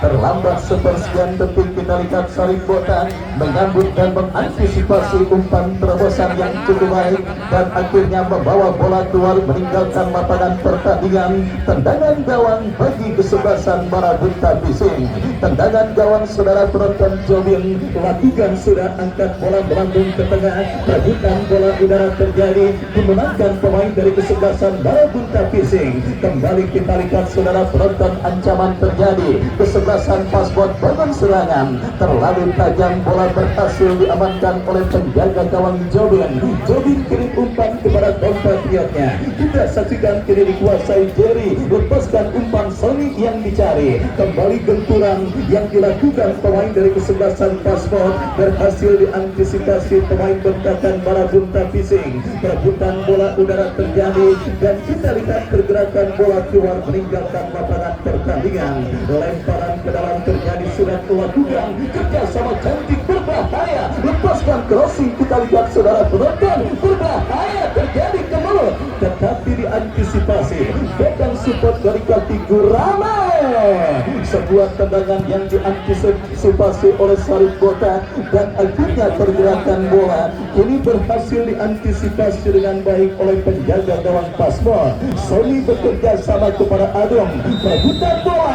terlambat sepersekian detik kita lihat Sarip Botak menyambut dan mengantisipasi umpan terobosan yang cukup baik dan akhirnya membawa bola keluar meninggalkan lapangan pertandingan. Tendangan gawang bagi kesebelasan Marabunta Bising. Tendangan gawang saudara penonton Jobin, lakukan sudah angkat bola melambung ke tengah, rebutan bola udara terjadi, dimenangkan pemain dari kesebelasan Marabunta Bising. Kembali kita lihat saudara penonton, ancaman terjadi, kesebelasan Pasport bangun serangan, terlalu tajam, bola berhasil diamankan oleh penjaga gawang Jobin. Jobin kirim umpan kepada compatriotnya, kita saksikan kini dikuasai Jerry, lepaskan umpan Sony yang dicari, kembali genturan yang dilakukan pemain dari kesebelasan Pasport, berhasil diantisipasi pemain bertahan Marabunta Bising. Perebutan bola udara terjadi dan kita lihat pergerakan bola keluar meninggalkan lapangan pertandingan. Lemparan ke dalam terjadi, sudah dilakukan kerjasama cantik, berbahaya, lepaskan crossing, kita lihat saudara penonton, berbahaya terjadi ke mulut, tetapi diantisipasi dan support dari kaki Gurame. Sebuah tendangan yang diantisipasi oleh Sarip Botak dan akhirnya pergerakan bola ini berhasil diantisipasi dengan baik oleh penjaga gawang Pasport. Sony bekerja sama kepada Adong, perebutan bola,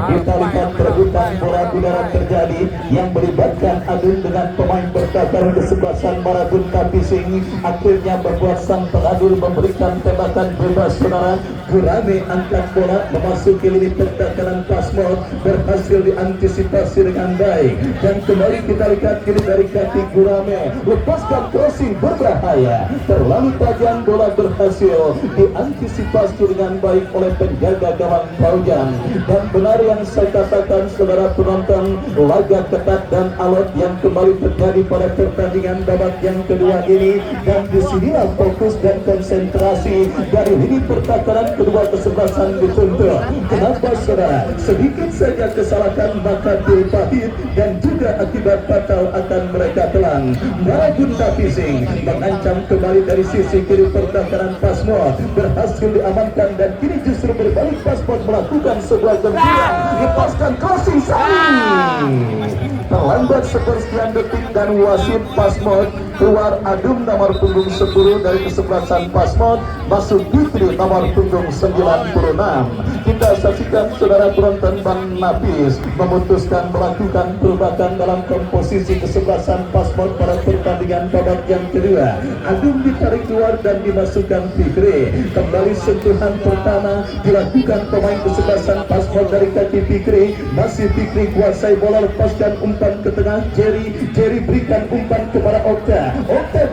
kita lihat perebutan bola udara terjadi yang melibatkan Adung dengan pemain bertahan kesebelasan Marabunta Bising. Akhirnya membuat sang pengadil memberikan tembakan bebas saudara. Gurame angkat bola memasuki lini pertahanan Pasport, berhasil diantisipasi dengan baik dan kembali kita lihat kiri dari kaki Gurame, lepaskan crossing berbahaya, terlalu tajam, bola berhasil diantisipasi dengan baik oleh penjaga gawang Paujan. Dan benar yang saya katakan saudara penonton, laga ketat dan alot yang kembali terjadi pada pertandingan babak yang kedua ini, dan disinilah fokus dan konsentrasi dari lini pertahanan kedua kesebelasan dituntut. Kenapa saudara? Sedikit saja kesalahan maka pahit dan juga akibat fatal akan mereka telan. Marabunta Bising mengancam kembali dari sisi kiri pertahanan Pasport, berhasil diamankan dan kini justru berbalik Pasport melakukan sebuah gembira, lepaskan crossing terlambat sepersekian detik dan wasit Pasport keluar. Adum nomor punggung 10 dari kesebelasan Pasport, masuk Fitri nomor punggung 96. Kita saksikan saudara penonton, Bang Nafis memutuskan melakukan perubahan dalam komposisi kesebelasan Pasport pada pertandingan babak yang kedua. Adum ditarik keluar dan dimasukkan Fikri. Kembali sentuhan pertama dilakukan pemain kesebelasan Pasport dari kaki Fikri, masih Fikri kuasai bola, lepaskan umpan ke tengah Jerry berikan umpan kepada Okta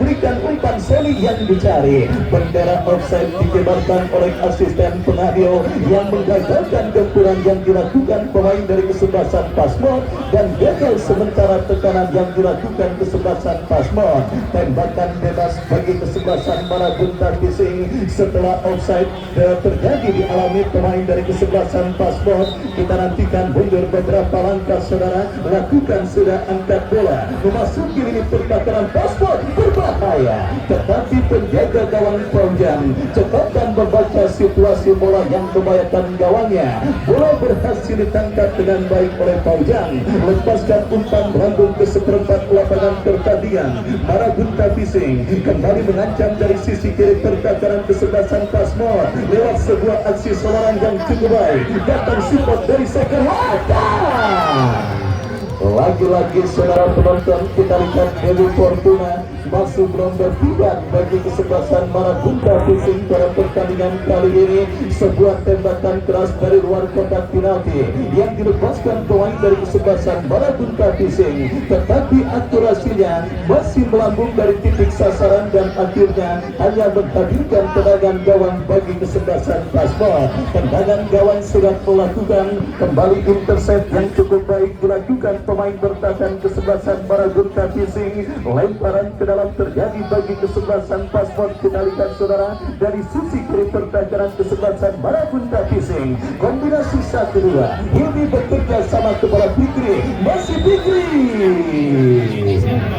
berikan umpan Sony yang dicari. Bendera offside dikibarkan oleh asisten pengadil yang menggagalkan gempuran yang dilakukan pemain dari kesebelasan Pasport dan gagal sementara tekanan yang dilakukan kesebelasan Pasport. Tembakan bebas bagi kesebelasan Marabunta Bising setelah offside terjadi dialami pemain dari kesebelasan Pasport. Kita nantikan mundur beberapa langkah saudara, lakukan sudah angkat bola memasuki lini pertahanan Pasport, berbahaya, tetapi penjaga gawang Paujan cepat dan membaca situasi bola yang membahayakan gawangnya. Bola berhasil ditangkap dengan baik oleh Paujan, lepaskan umpan melambung ke seperempat lapangan pertandingan. Marabunta Bising kembali mengancam dari sisi kiri pertahanan kesebelasan Pasport lewat sebuah aksi seorang yang cukup baik, datang support dari second Wata. Lagi-lagi saudara penonton, kita lihat Dewi Fortuna masuk nomor 3 bagi kesebelasan Marabunta Bising pada pertandingan kali ini. Sebuah tembakan keras dari luar kotak penalti yang dilepaskan pemain dari kesebelasan Marabunta Bising, tetapi akurasinya masih melambung dari titik sasaran dan akhirnya hanya menghadirkan tendangan gawang bagi kesebelasan Pasport. Tendangan gawang sudah melakukan kembali intercept yang cukup baik dilakukan pemain bertahan kesebelasan Marabunta Bising. Lemparan ke dalam terjadi bagi kesebelasan paspor. Kita lihat saudara dari sisi kiri pertahanan kesebelasan Marabunta Pising, kombinasi 1-2 ini bekerja sama kepada Fikri, masih Fikri.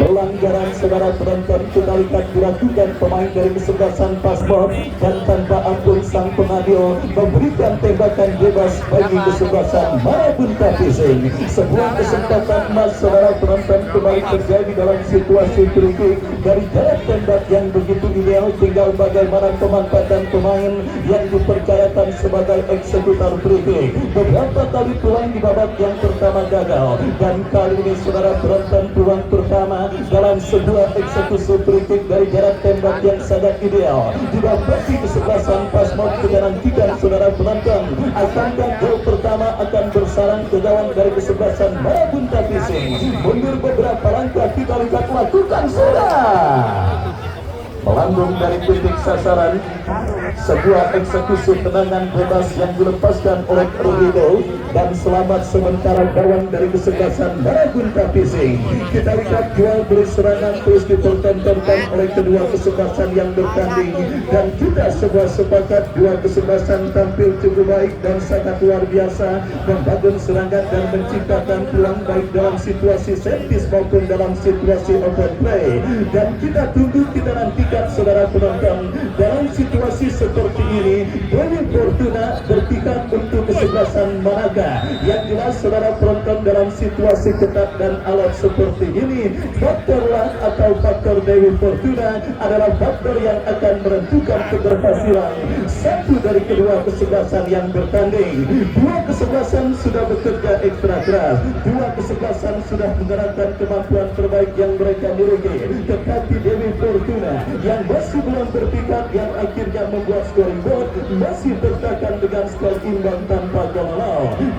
Pelanggaran saudara penonton kita lihat dilakukan pemain dari kesebelasan paspor dan tanpa ampun sang pengadil memberikan tembakan bebas bagi kesebelasan Marabunta Pising. Sebuah kesempatan emas saudara penonton kembali terjadi dalam situasi free dari jarak tembak yang begitu ideal, tinggal bagaimana pemanfaatan pemain yang dipercayakan sebagai eksekutor free. Beberapa kali peluang di babak yang pertama gagal, dan kali ini saudara penonton peluang pertama dalam sebuah eksekusi free dari jarak tembak yang sangat ideal didapati kesebelasan Pasmod. Kita nantikan saudara penonton, akankah gol pertama akan bersarang ke gawang dari kesebelasan Marabunta Pising. Mundur beberapa langkah, kita lihat lakukan sudah melambung dari titik sasaran. Sebuah eksekusi tendangan bebas yang dilepaskan oleh Rubido dan selamat sementara gawang dari kesebelasan Marabunta Pising. Kita lihat duel berserangan terus dipertontonkan oleh kedua kesebelasan yang bertanding, dan kita semua sepakat dua kesebelasan tampil cukup baik dan sangat luar biasa membangun serangan dan menciptakan peluang baik dalam situasi set piece maupun dalam situasi open play. Dan kita tunggu, kita nantikan saudara penonton dalam situasi seperti ini Dewi Fortuna berpihak untuk kesebelasan manakah. Yang jelas saudara penonton dalam situasi ketat dan alat seperti ini, faktor luck atau faktor Dewi Fortuna adalah faktor yang akan menentukan keberhasilan satu dari kedua kesebelasan yang bertanding. Dua kesebelasan sudah bekerja ekstra keras, dua kesebelasan sudah menggunakan kemampuan terbaik yang mereka miliki, tetapi Dewi Fortuna yang masih belum berpihak yang akhirnya membuat scoring board masih tertekan dengan skor imbang tanpa gol.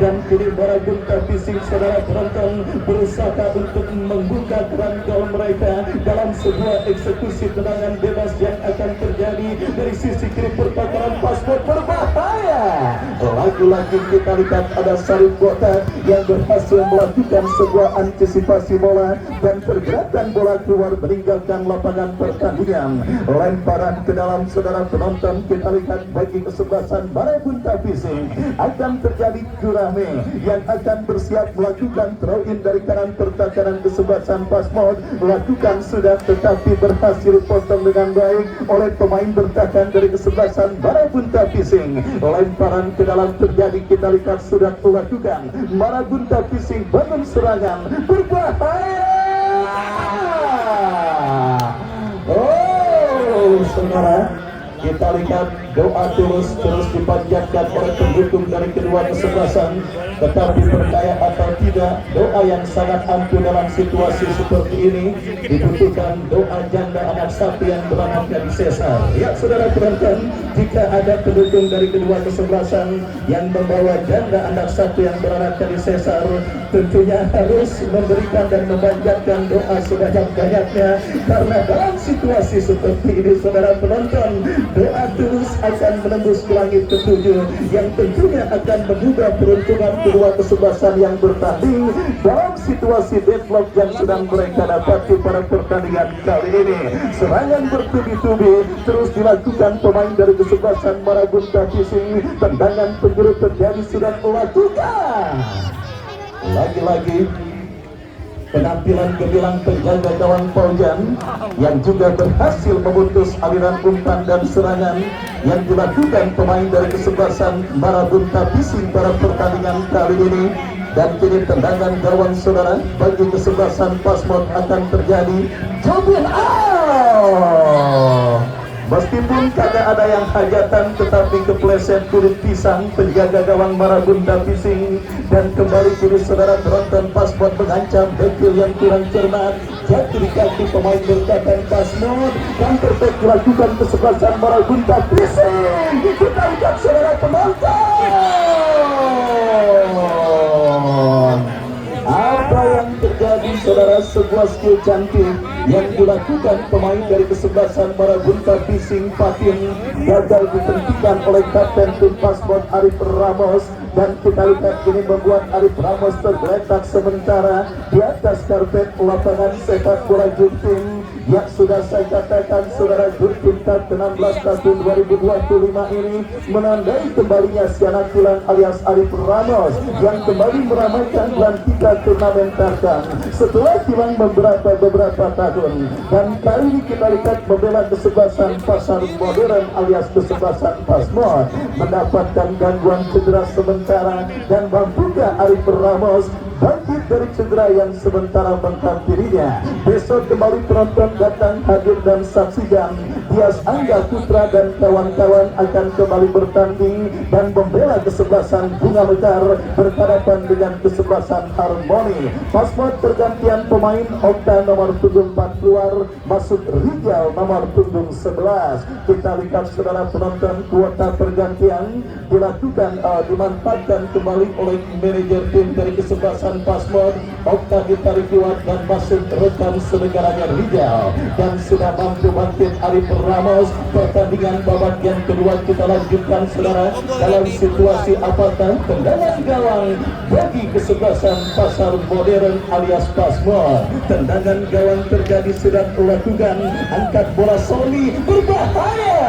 Dan kini Marabunta Pising saudara penonton berusaha untuk membuka keran gol mereka dalam sebuah eksekusi tendangan bebas yang akan terjadi dari sisi kiri pertahanan Paspor. Berbahaya. Lagi-lagi kita lihat ada Sarip Botak yang berhasil melakukan sebuah antisipasi bola dan pergerakan bola keluar meninggalkan lapangan pertandingan. Lemparan ke dalam saudara penonton, kita lihat bagi kesebelasan Marabunta Pising akan terjadi Kurame yang akan bersiap melakukan throw in dari kanan pertahanan kesebelasan Pasmod. Lakukan sudah tetapi berhasil potong dengan baik oleh pemain bertahan dari kesebelasan Marabunta Pising. Lemparan ke dalam terjadi, kita lihat sudah dilakukan Marabunta Pising bangun serangan berbahaya. Saudara, kita lihat doa tulus terus dipanjatkan oleh pendukung dari kedua kesebelasan, tetapi percaya atau tidak, doa yang sangat ampuh dalam situasi seperti ini dibutuhkan doa janda anak sapi yang beranak di sesar. Ya saudara penonton, jika ada pendukung dari kedua kesebelasan yang membawa janda anak sapi yang beranak di sesar, tentunya harus memberikan dan memanjatkan doa sebanyak-banyaknya, karena dalam situasi seperti ini saudara penonton, doa tulus akan menembus ke langit ketujuh yang tentunya akan mengubah peruntungan kedua kesebelasan yang bertanding dalam situasi deadlock yang sedang mereka dapati pada pertandingan kali ini. Serangan bertubi-tubi terus dilakukan pemain dari kesebelasan Marabunta Pising. Tendangan penjuru terjadi sudah melakukan lagi-lagi penampilan gemilang penjaga gawang Paujan yang juga berhasil memutus aliran umpan dan serangan yang dilakukan pemain dari kesebelasan Marabunta Pising pada pertandingan kali ini. Dan kini tendangan gawang saudara bagi kesebelasan Pasmod akan terjadi. Jobin meskipun kagak ada yang hajatan, tetapi kepleset kulit pisang penjaga gawang Marabunta Pising. Dan kembali kini saudara penonton Pasmod mengancam dekil yang kurang cermat, jatuh di kaki pemain bertahan Pasmod dan perfect dilakukan kesebelasan Marabunta Pising. Kita lihat saudara penonton, apa yang terjadi saudara, sebuah skill cantik yang dilakukan pemain dari kesebelasan Marabunta Pising Patin gagal dihentikan oleh kapten tim Pasmod Arif Ramos. Dan kita lihat ini membuat Arif Ramos tergeletak sementara di atas karpet lapangan sepak bola Juntim. yang sudah saya katakan saudara tingkat 16 tahun 2025 ini menandai kembalinya si anak kilang alias Arif Ramos yang kembali meramaikan pelantikan turnamen Tarkam setelah hilang beberapa tahun. Dan kali ini kita lihat membela kesebelasan Pasar Modern alias kesebelasan Pasmod mendapatkan gangguan cedera sementara, dan mampukah Arif Ramos bangkit dari cedera yang sementara menghampirinya? Besok kembali penonton datang hadir dan saksikan Dias Angga Putra dan kawan-kawan akan kembali bertanding dan membela kesebelasan Bunga Mekar berhadapan dengan kesebelasan Harmoni. Pasmod pergantian pemain, Okta nomor punggung 4 keluar, masuk Rijal nomor punggung 11. Kita lihat saudara penonton, kuota pergantian dilakukan dimanfaatkan kembali oleh manajer tim dari kesebelasan Pasmod, Okta ditarik kuat dan masuk rekan senegaranya Rijal, dan sudah mampu bangkit Arif Ramos. Pertandingan babak yang kedua kita lanjutkan saudara dalam situasi apakah tendangan gawang bagi kesebelasan Pasar Modern alias Pasmod. Tendangan gawang terjadi sudah dilakukan, angkat bola Sony berbahaya,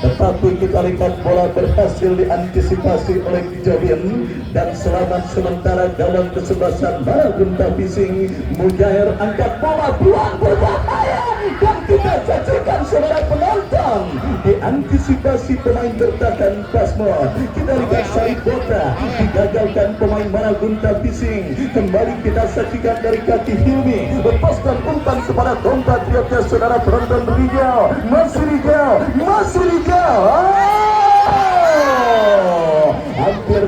tetapi kita lihat bola berhasil diantisipasi oleh Jabin dan selamat sementara dalam kesebelasan Baragunta Pising. Mujair angkat bola peluang berbahaya dan kita saksikan saudara penonton diantisipasi pemain bertahan Pasmod. Kita lihat Syarif Bota digagalkan pemain Baragunta Pising. Kembali kita saksikan dari kaki Hilmi, lepaskan umpan kepada Tonta Triatnya saudara penonton. Rijal, masih Rijal, masih Rijal.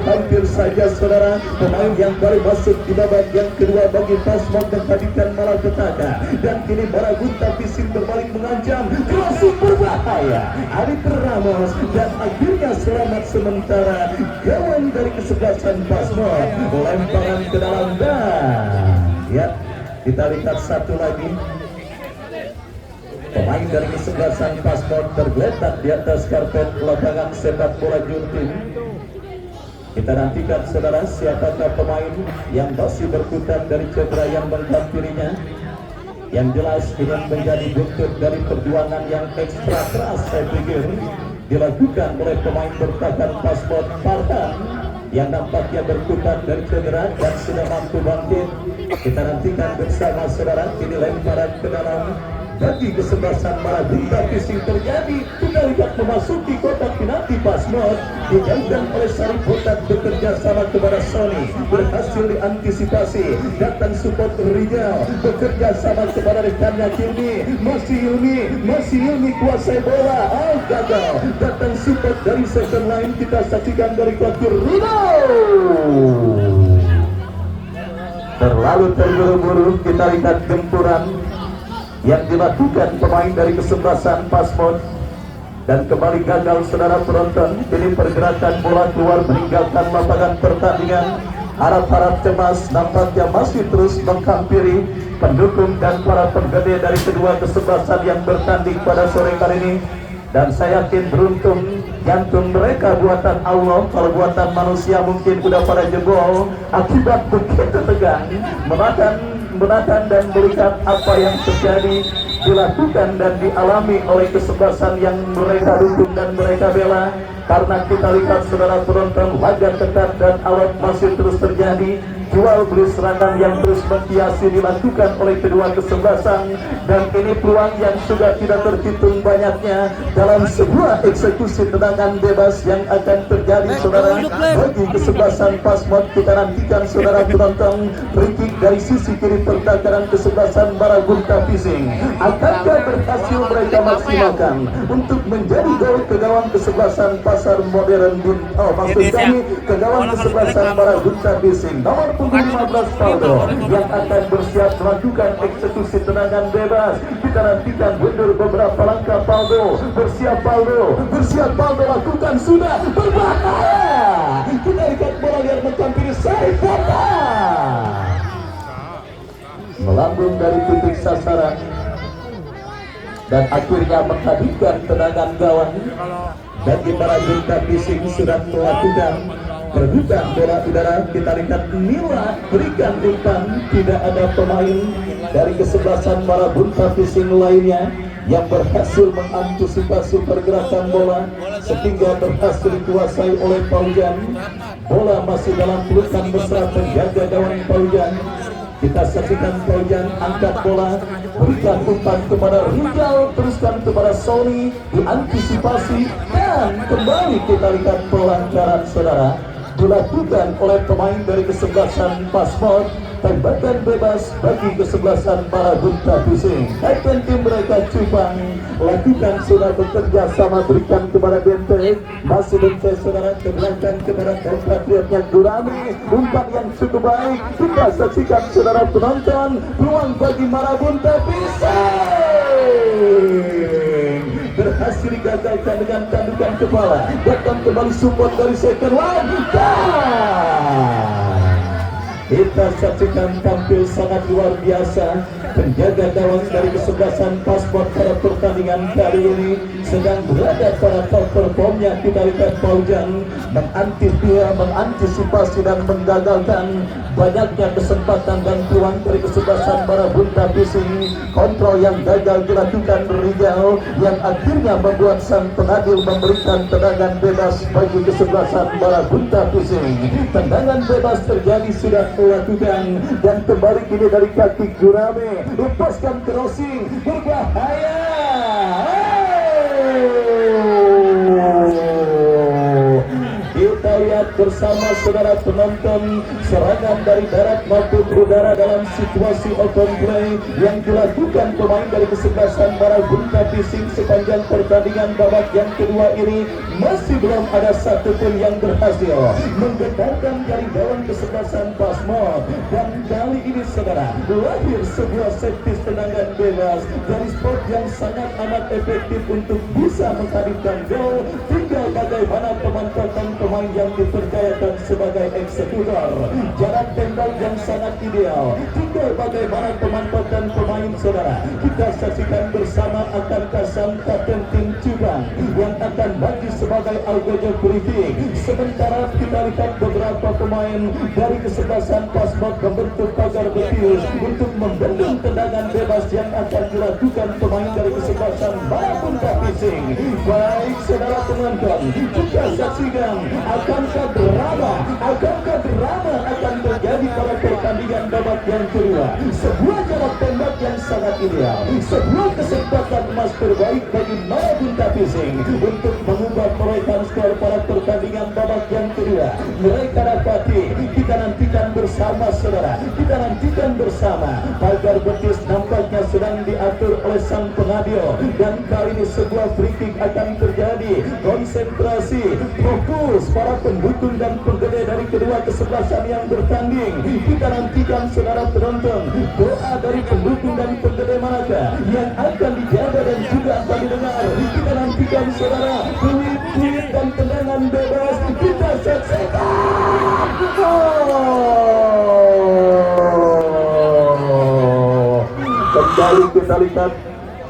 Hampir saja saudara pemain yang baru masuk di babak yang kedua bagi Pasmod menghadirkan malapetaka, dan kini Baragunta Pising berbalik mengancam, crossing berbahaya Arif Ramos, dan akhirnya selamat sementara gawang dari kesebelasan Pasmod. Lemparan ke dalam dan ya, kita lihat satu lagi pemain dari kesebelasan Pasmod tergeletak di atas karpet lapangan sepak bola Juntim. Kita nantikan saudara siapakah pemain yang masih berkutat dari cedera yang menghampirinya. Yang jelas ini menjadi buntut dari perjuangan yang ekstra keras saya pikir dilakukan oleh pemain bertahan Pasmod Farhan yang nampaknya berkutat dari cedera dan sudah mampu bangkit. Kita nantikan bersama saudara, kini lemparan ke dalam bagi kesebelasan Baragunta Pising terjadi. Kita lihat memasuki kotak penalti Pasmod, dijalankan oleh Syarif Botak bekerja sama kepada Sony, berhasil diantisipasi. Datang support Rijal, bekerja sama kepada rekannya Hilmi, masih Hilmi kuasai bola, gagal. Datang support dari second line, kita saksikan dari kaki Rijal. Terlalu terburu-buru, kita lihat gempuran yang dilakukan pemain dari kesebelasan Pasmod, dan kembali gagal saudara penonton. Ini pergerakan bola keluar meninggalkan lapangan pertandingan. Harap-harap cemas nampaknya masih terus menghampiri pendukung dan para penggede dari kedua kesebelasan yang bertanding pada sore kali ini. Dan saya yakin beruntung jantung mereka buatan Allah, kalau buatan manusia mungkin udah pada jebol akibat begitu tegang menahan dan melihat apa yang terjadi dilakukan dan dialami oleh kesebelasan yang mereka dukung dan mereka bela. Karena kita lihat saudara penonton, laga ketat dan alat masih terus terjadi. Jual beli serangan yang terus menghiasi dilakukan oleh kedua kesebelasan, dan ini peluang yang sudah tidak terhitung banyaknya dalam sebuah eksekusi tendangan bebas yang akan terjadi saudara bagi kesebelasan Pasmod. Kita nantikan saudara penonton, free kick dari sisi kiri pertahanan kesebelasan Baragunta Pising. Akankah berhasil mereka maksimalkan untuk menjadi gol ke gawang kesebelasan Pasar Modern maksud kami ke gawang kesebelasan Baragunta Pising. Nomor punggung 15 Paldo yang akan bersiap melakukan eksekusi tendangan bebas. Kita nantikan mundur beberapa langkah. Paldo bersiap, lakukan sudah berbahaya. Kita lihat bola liar menghampiri Syarif Bota, melambung dari titik sasaran dan akhirnya menghadirkan tendangan gawang bagi Baragunta Pising. Sudah melakukan Rebutan bola udara, kita lihat Nila berikan umpan, tidak ada pemain dari kesebelasan Marabunta Fishing lainnya yang berhasil mengantisipasi pergerakan bola sehingga berhasil dikuasai oleh Paujan. Bola masih dalam pelukan mesra penjaga gawang Paujan. Kita saksikan Paujan angkat bola, berikan umpan kepada Rizal, teruskan kepada Sony, diantisipasi dan kembali kita lihat pelanggaran saudara dilakukan oleh pemain dari kesebelasan Pasport. Tembakan bebas bagi kesebelasan Marabunta Fishing. Captain tim mereka Cupang lakukan sudah bekerja sama, berikan kepada Bente, masih Bente saudara ke belakang kepada compatriotnya Gurami, umpan yang cukup baik. Kita saksikan saudara penonton, peluang bagi Marabunta Fishing berhasil digagalkan dengan tandukan kepala. Datang kembali support dari second line. Kita saksikan tampil sangat luar biasa penjaga gawang dari kesebelasan Pasport pada pertandingan kali ini sedang berada pada top performnya. Kita lihat Paujan mengantisipasi dan menggagalkan banyaknya kesempatan dan peluang dari kesebelasan Marabunta Fishing. Kontrol yang gagal dilakukan Rizal yang akhirnya membuat sang pengadil memberikan tendangan bebas bagi kesebelasan Marabunta Fishing. Tendangan bebas terjadi sudah dilakukan dan kembali kini dari kaki Gurame, lepaskan crossing berbahaya. Kita lihat bersama saudara penonton serangan dari darat maupun udara dalam situasi open play yang dilakukan pemain dari kesebelasan Marabunta Fishing sepanjang pertandingan babak yang kedua ini. Masih belum ada satupun yang berhasil menggetarkan dari gawang kesebelasan Pasmo. Dan kali ini saudara lahir sebuah set piece tendangan bebas dari spot yang sangat amat efektif untuk bisa menghadirkan gol. Tinggal bagaimana pemanfaatan pemain yang dipercayakan sebagai eksekutor, jarak tembak yang sangat ideal. Tinggal bagaimana pemanfaatan pemain saudara. Kita saksikan bersama akan kasang kapten tim Cupang yang akan bagi sebagai algojo briefing. Sementara kita lihat beberapa pemain dari kesebelasan Pasport membentuk pagar betis untuk membendung tendangan bebas yang akan dilakukan pemain dari kesebelasan Marabunta Fishing. Baik saudara penonton, kita saksikan akankah drama akan terjadi pada pertandingan babak yang kedua. Sebuah jarak tembak yang sangat ideal, sebuah kesempatan emas terbaik bagi Marabunta Fishing untuk mengubah perolehan skor pada pertandingan babak yang kedua. Mereka dapati, kita nantikan bersama saudara, kita nantikan bersama. Pagar betis nampaknya sedang diatur oleh sang pengadil dan kali ini sebuah free kick akan terjadi. Konsentrasi, fokus para pendukung dan penggede dari kedua kesebelasan yang bertanding. Kita nantikan saudara penonton, doa dari pendukung dan penggede manakah yang akan dijaga dan juga akan didengar. Kita nantikan saudara peluit dan tendangan bebas. Kita saksikan kembali kita lihat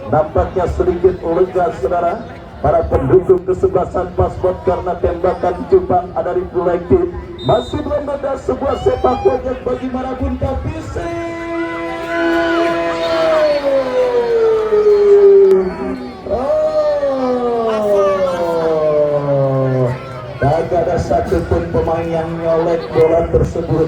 nampaknya sedikit lega saudara para pendukung kesebelasan Pasport karena tembakan Cupang ada di kolektif. Masih belum ada sebuah sepak bola bagi Marabunta Fishing. Tak ada satupun pemain yang nyolek bola tersebut.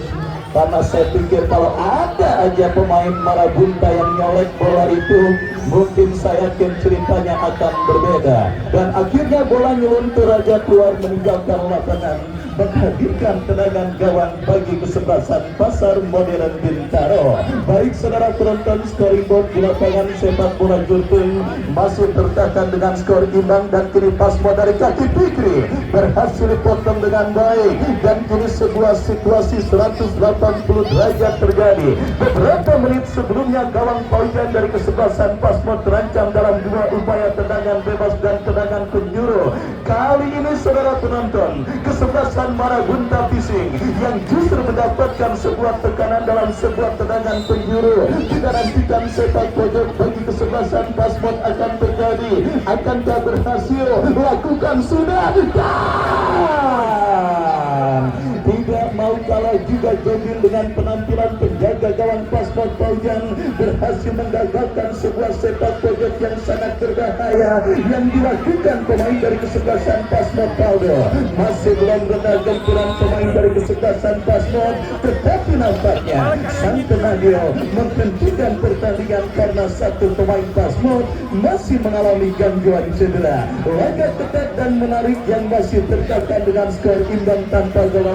Karena saya pikir kalau ada aja pemain Marabunta yang nyolek bola itu, mungkin saya yakin ceritanya akan berbeda. Dan akhirnya bola nyeluntur aja keluar meninggalkan lapangan, menghadirkan tendangan gawang bagi kesebelasan Pasar Modern Bintaro. Baik saudara penonton, scoring board di lapangan sepak bola Jultung masih tertahan dengan skor imbang dan kini Pasmo dari kaki Fikri berhasil dipotong dengan baik dan kini sebuah situasi 180 derajat terjadi. Beberapa menit sebelumnya gawang Paujan dari kesebelasan Pasmo terancam dalam dua upaya tendangan bebas dan tendangan penjuru. Kali ini saudara penonton, kesebelasan Marabunta Fishing yang justru mendapatkan sebuah tekanan dalam sebuah tendangan penjuru. Kita nantikan sepak pojok bagi kesebelasan Pasport akan terjadi. Akankah berhasil? Lakukan sudah dan juga Jobil dengan penampilan penjaga gawang Paspor Paujan berhasil menggagalkan sebuah sepak pojok yang sangat berbahaya yang dilakukan pemain dari kesebelasan Paspor Paudo. Masih belum reda gempuran pemain dari kesebelasan Paspor, tetapi nampaknya sang Tenadio menghentikan pertandingan karena satu pemain Paspor masih mengalami gangguan cedera. Laga ketat dan menarik yang masih tercatat dengan skor imbang tanpa gol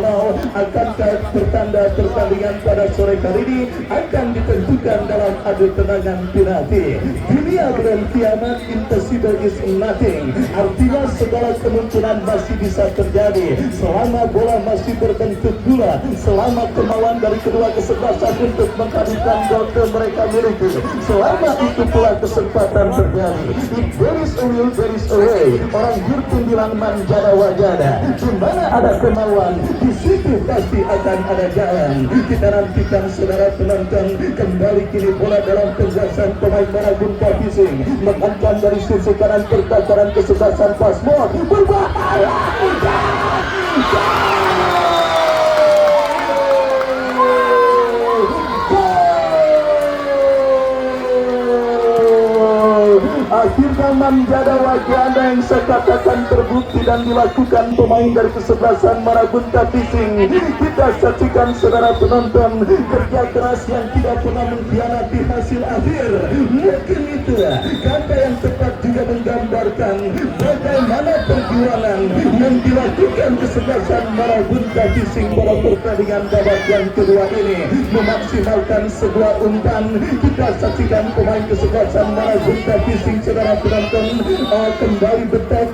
akankah pertanda pertandingan pada sore kali ini akan ditentukan dalam adu tendangan penalti. Dunia belum kiamat, impossible is nothing. Artinya segala kemungkinan masih bisa terjadi selama bola masih berbentuk bulat, selama kemauan dari kedua kesebelasan untuk menghadirkan gol ke mereka miliki, selama itu pula kesempatan terjadi. If there is a will, there is a way. Orang Jurpun bilang manjada wajada, di mana ada kemauan di situ pasti akan ada jalan. Kita nantikan saudara penonton, kembali kini bola dalam penjagaan pemain Marabun Kapising mengancam dari sisi kanan pertahanan kesebelasan Paspor berbahaya. Akhirnya manjada wajana yang saya katakan terbukti dan dilakukan pemain dari kesebelasan Marabun Kapising. Kita saksikan saudara penonton, kerja keras yang tidak pernah mengkhianati hasil akhir. Mungkin itu kata yang tepat juga menggambarkan bagaimana perjuangan yang dilakukan kesebelasan Marabun Kapising pada pertandingan babak yang kedua ini memaksimalkan sebuah umpan. Kita saksikan pemain kesebelasan Marabun Kapising saudara penonton kembali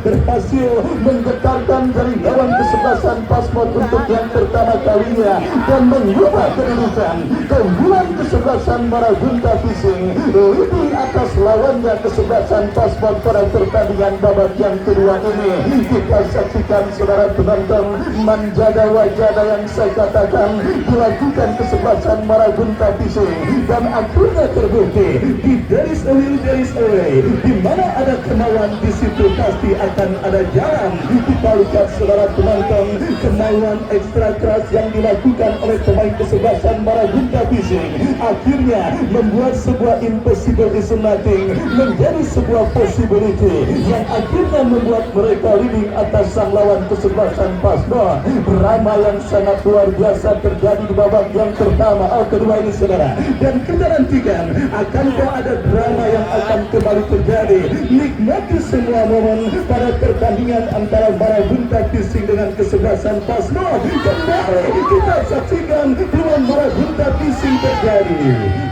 berhasil menggetarkan dari lawan kesebelasan Paspor untuk yang pertama kalinya dan mengubah kedudukan keunggulan kesebelasan Marabun Kapising lebih atas lawannya kesebelasan Paspor pada pertandingan babak yang kedua ini. Kita saksikan saudara penonton, manjada wajada yang saya katakan dilakukan kesebelasan Marabun Kapising dan akhirnya terbukti di there is a will, there is a way. Di mana ada kemauan di situ pasti akan ada jalan. Kita lihat saudara penonton, kemauan ekstra keras yang dilakukan oleh pemain kesebelasan Marabun Kapising akhirnya membuat sebuah impossible is nothing menjadi sebuah possibility yang akhirnya membuat mereka leading atas sang lawan kesebelasan Paspor. Drama yang sangat luar biasa terjadi di babak yang pertama kedua ini saudara, dan kita nantikan akankah ada drama yang akan kembali terjadi. Nikmati semua momen pada pertandingan antara Marabun Kapising dengan kesebelasan Paspor. Kembali kita saksikan peluang Marabun Kapising terjadi,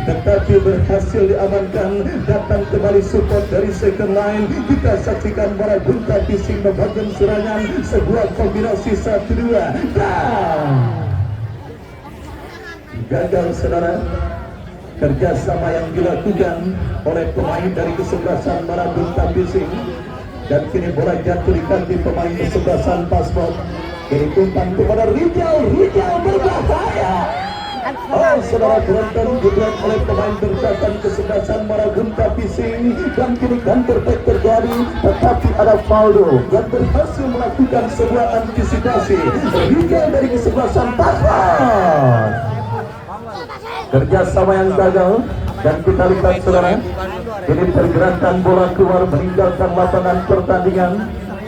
tetapi berhasil diamankan. Datang kembali support dari second line. Kita saksikan Marabun Kapising membangun serangan, sebuah kombinasi 1-2 gagal saudara. Kerjasama yang dilakukan oleh pemain dari kesebelasan Marabun Kapising dan kini bola jatuh di kaki pemain kesebelasan Paspor. Kini umpan kepada Rijal berbahaya. Oh saudara penonton, dibuat oleh pemain berjatan kesebelasan Marabun Kapising dan kini counter attack terjadi, tetapi ada Faldo yang berhasil melakukan sebuah antisipasi. Rijal dari kesebelasan Paspor. Kerjasama yang gagal dan kita lihat saudara, ini pergerakan bola keluar meninggalkan lapangan pertandingan.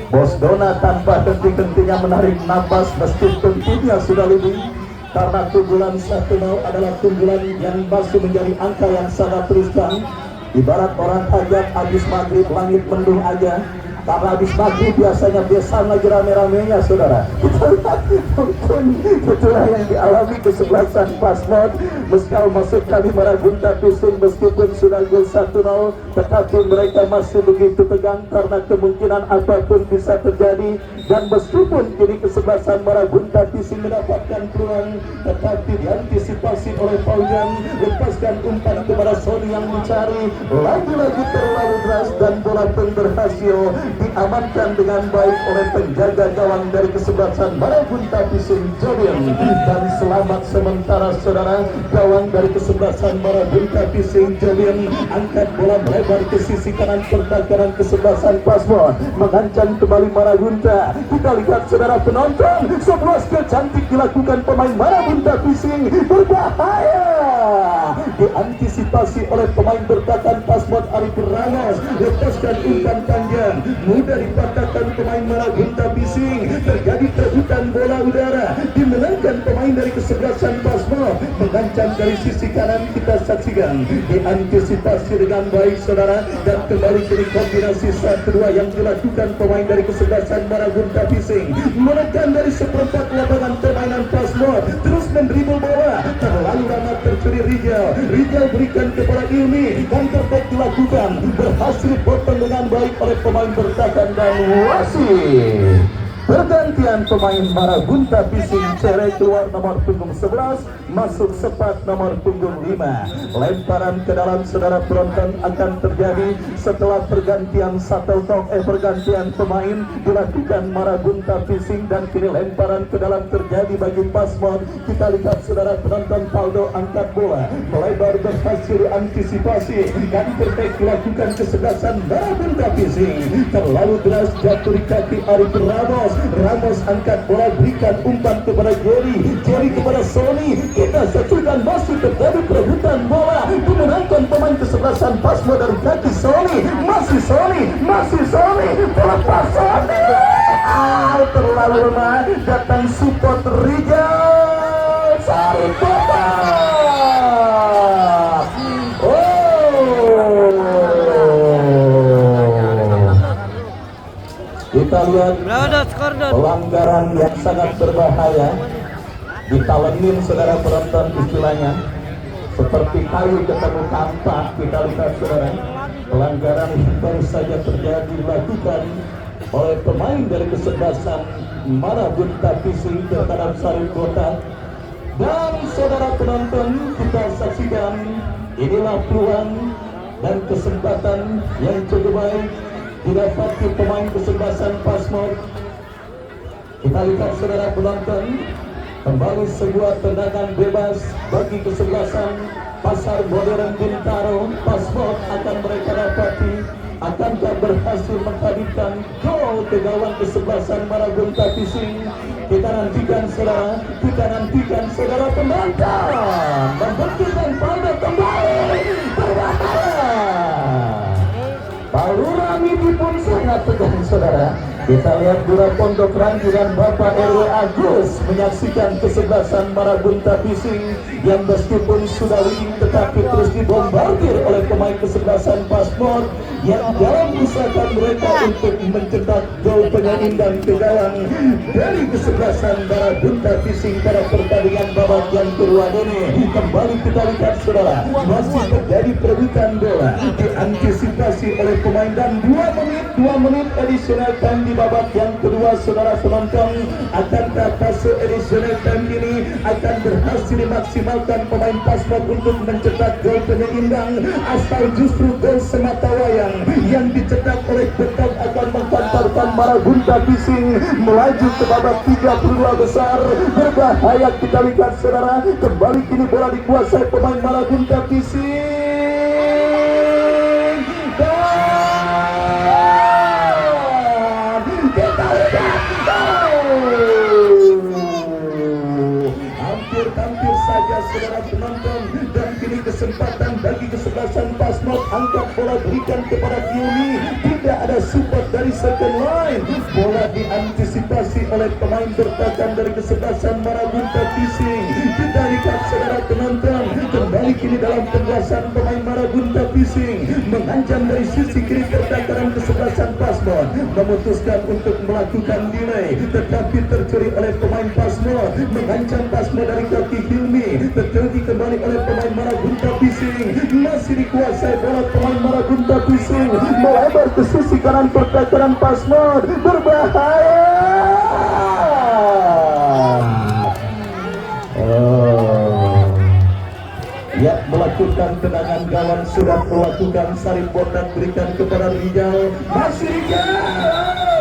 Bos Dona tanpa henti-hentinya menarik napas meskipun timnya sudah lebih, karena keunggulan 1-0 adalah keunggulan yang masih menjadi angka yang sangat teruskan. Ibarat orang hajat habis maghrib langit mendung aja, karena habis maghrib biasanya lagi rame-ramenya saudara. Kita lihat mungkin itulah yang dialami kesebelasan Paspor. Meski masuk kali Marabun Kapising meskipun sudah gol 1-0, tetapi mereka masih begitu tegang karena kemungkinan apapun bisa terjadi. Dan meskipun kini kesebelasan Marabun Kapising mendapatkan peluang, tetapi diantisipasi oleh Paujan, lepaskan umpan kepada Sony yang mencari, lagi-lagi terlalu deras dan bola pun berhasil diamankan dengan baik oleh penjaga gawang dari kesebelasan Marabunta Pising Jobian. Dan selamat sementara saudara, gawang dari kesebelasan Marabunta Pising Jobian angkat bola melebar ke sisi kanan pertahanan kesebelasan Pasmon, mengancam kembali Marabunta. Kita lihat saudara penonton, sebuah skill cantik dilakukan pemain Marabunta Pising, berbahaya diantisipasi oleh pemain bertahan Pasmon Arif Ramos, lepaskan umpan panjang, mudah dipatahkan pemain Marabunta Pising, terjadi perebutan bola udara, dimenangkan pemain dari kesebelasan Pasmon, mengancam dari sisi kanan. Kita saksikan diantisipasi dengan baik saudara, dan kembali ke kombinasi 1-2 yang dilakukan pemain dari kesebelasan Marabunta Pising, menekan dari seperempat lapangan permainan Pasmon, terus mendribble bola, terlalu lama tercuri Rijal berikan kepada Ilmi, dan terbaik dilakukan, berhasil potong dengan baik oleh pemain bertahan dan wasit. Pergantian pemain Marabunta Pising, Cere keluar nomor punggung 11, masuk Sepat nomor punggung 5. Lemparan ke dalam saudara penonton akan terjadi setelah pergantian pergantian pemain dilakukan Marabunta Pising, dan kini lemparan ke dalam terjadi bagi Pasmon. Kita lihat saudara penonton, Paldo angkat bola, melebar berhasil antisipasi, dan terbaik dilakukan kesebelasan Marabunta Pising. Terlalu deras jatuh di kaki Arif Ramos angkat bola, berikan umpan kepada Jerry kepada Sony. Kita saksikan masih terjadi perebutan bola, dimenangkan pemain kesebelasan Pasmo dari kaki Sony. Masih Sony, pelepas Sony. Terlalu lemah, datang support Rijal, cari bola. Kita lihat pelanggaran yang sangat berbahaya, ditalenin saudara penonton istilahnya, seperti kayu ketemu kampak. Kita lihat saudara, pelanggaran yang baru saja terjadi dilakukan oleh pemain dari kesebelasan Marabunta Pising terhadap Sari Kota. Dan saudara penonton, kita saksikan inilah peluang dan kesempatan yang cukup baik didapati pemain kesebelasan Pasmon. Kita lihat saudara penonton, kembali sebuah tendangan bebas bagi kesebelasan Pasar Modern Bintaro. Pasmon akan mereka dapati, akankah berhasil menghadirkan gol ke gawang kesebelasan Marabunta Pising? Kita nantikan saudara penonton, membuktikan pada kembali berbahaya. Palurami pun sangat tegang saudara. Kita lihat Lurah Pondok Ranju dan Bapak RW Agus menyaksikan kesebelasan Marabunta Pising yang meskipun sudah leading tetapi terus dibombardir oleh pemain kesebelasan Pasmon yang dalam usaha mereka untuk mencetak gol penyeimbang ke gawang dari kesebelasan Marabunta Pising pada pertandingan babak yang kedua ini. Kembali kita lihat saudara, masih terjadi perebutan bola, diantisipasi oleh pemain, dan 2 menit additional time di babak yang kedua saudara penonton. Akankah fase additional time ini akan berhasil dimaksimalkan pemain Pasmon untuk mencetak gol penyeimbang, asal justru gol semata wayang yang dicetak oleh Beton akan menghantarkan Marabunta Pising melaju ke babak 32 besar. Berbahaya kita lihat saudara, kembali kini bola dikuasai pemain Marabunta Pising. Hampir saja saudara penonton, dan kini kesempatan bagi kesebelasan Pasmon, angkat bola berikan kepada Yuni, tidak ada support dari second line, bola diantisipasi oleh pemain bertahan dari kesebelasan Marabunta Pising. Kita lihat saudara penonton, kembali kini dalam penguasaan pemain Marabunta Pising, mengancam dari sisi kiri pertahanan kesebelasan Pasmon, memutuskan untuk melakukan delay, tetapi tercuri oleh pemain Pasmon, mengancam Pasmon dari kaki Hilmi, terjadi kembali oleh pemain Marabunta Pising, masih dikuasai bola pemain Marabunta Pising, melebar ke sisi kanan pertahanan Pasmon, berbahaya. Ya, bola melakukan tendangan gawang sudah melakukan sarip botak berikan kepada Rijal, masih Rijal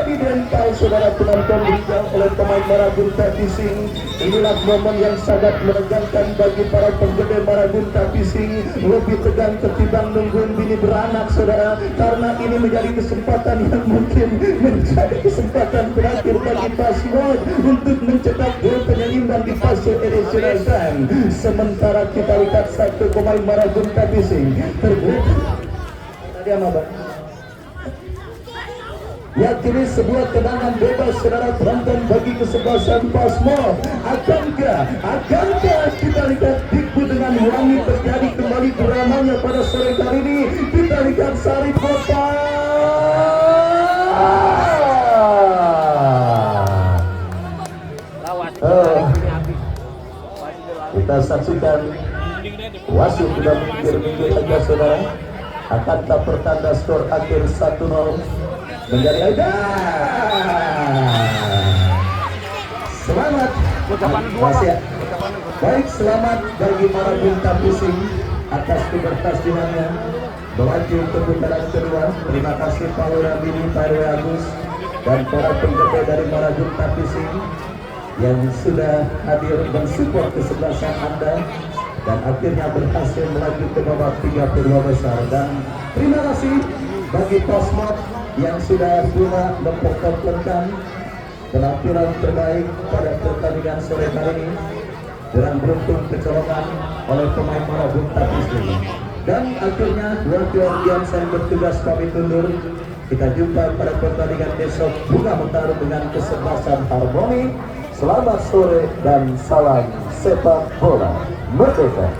didental saudara penonton Rijal oleh pemain Marabunta Pising. Inilah momen yang sangat menegangkan bagi para penggede Marabunta Pising, lebih tegang ketimbang nungguin bini beranak saudara, karena ini menjadi kesempatan yang mungkin menjadi kesempatan terakhir bagi Pasmod untuk mencetak gol penyeimbang di fase additional time. Sementara kita lihat satu pemain Marabunta Pising terbuka tadi apa yakini sebuah tendangan bebas saudara penonton bagi kesebelasan Pasmod. Akankah kita lihat Dikbu dengan wangi terjadi kembali dramanya pada sore kali ini. Kita lihat sarip botak. Kita saksikan wasit sudah minggir-minggir saja saudara. Akankah pertanda skor akhir 1-0 menjadi ada. Selamat baik, selamat bagi Marabunta Pising atas keberhasilannya melaju ke putaran kedua. Terima kasih Pak Lurabini, Pak Rw Agus dan para penggede dari Marabunta Pising yang sudah hadir mensupport kesebelasan Anda dan akhirnya berhasil melaju ke babak 32 besar. Dan terima kasih bagi Pasmod yang sudah pula mempertontonkan penampilan terbaik pada pertandingan sore kali ini dengan beruntung kecolongan oleh pemain Marabunta Pising. Dan akhirnya wakil yang bertugas kami tundur. Kita jumpa pada pertandingan besok Bunga Mekar dengan kesebelasan Harmoni. Selamat sore dan salam sepak bola merdeka.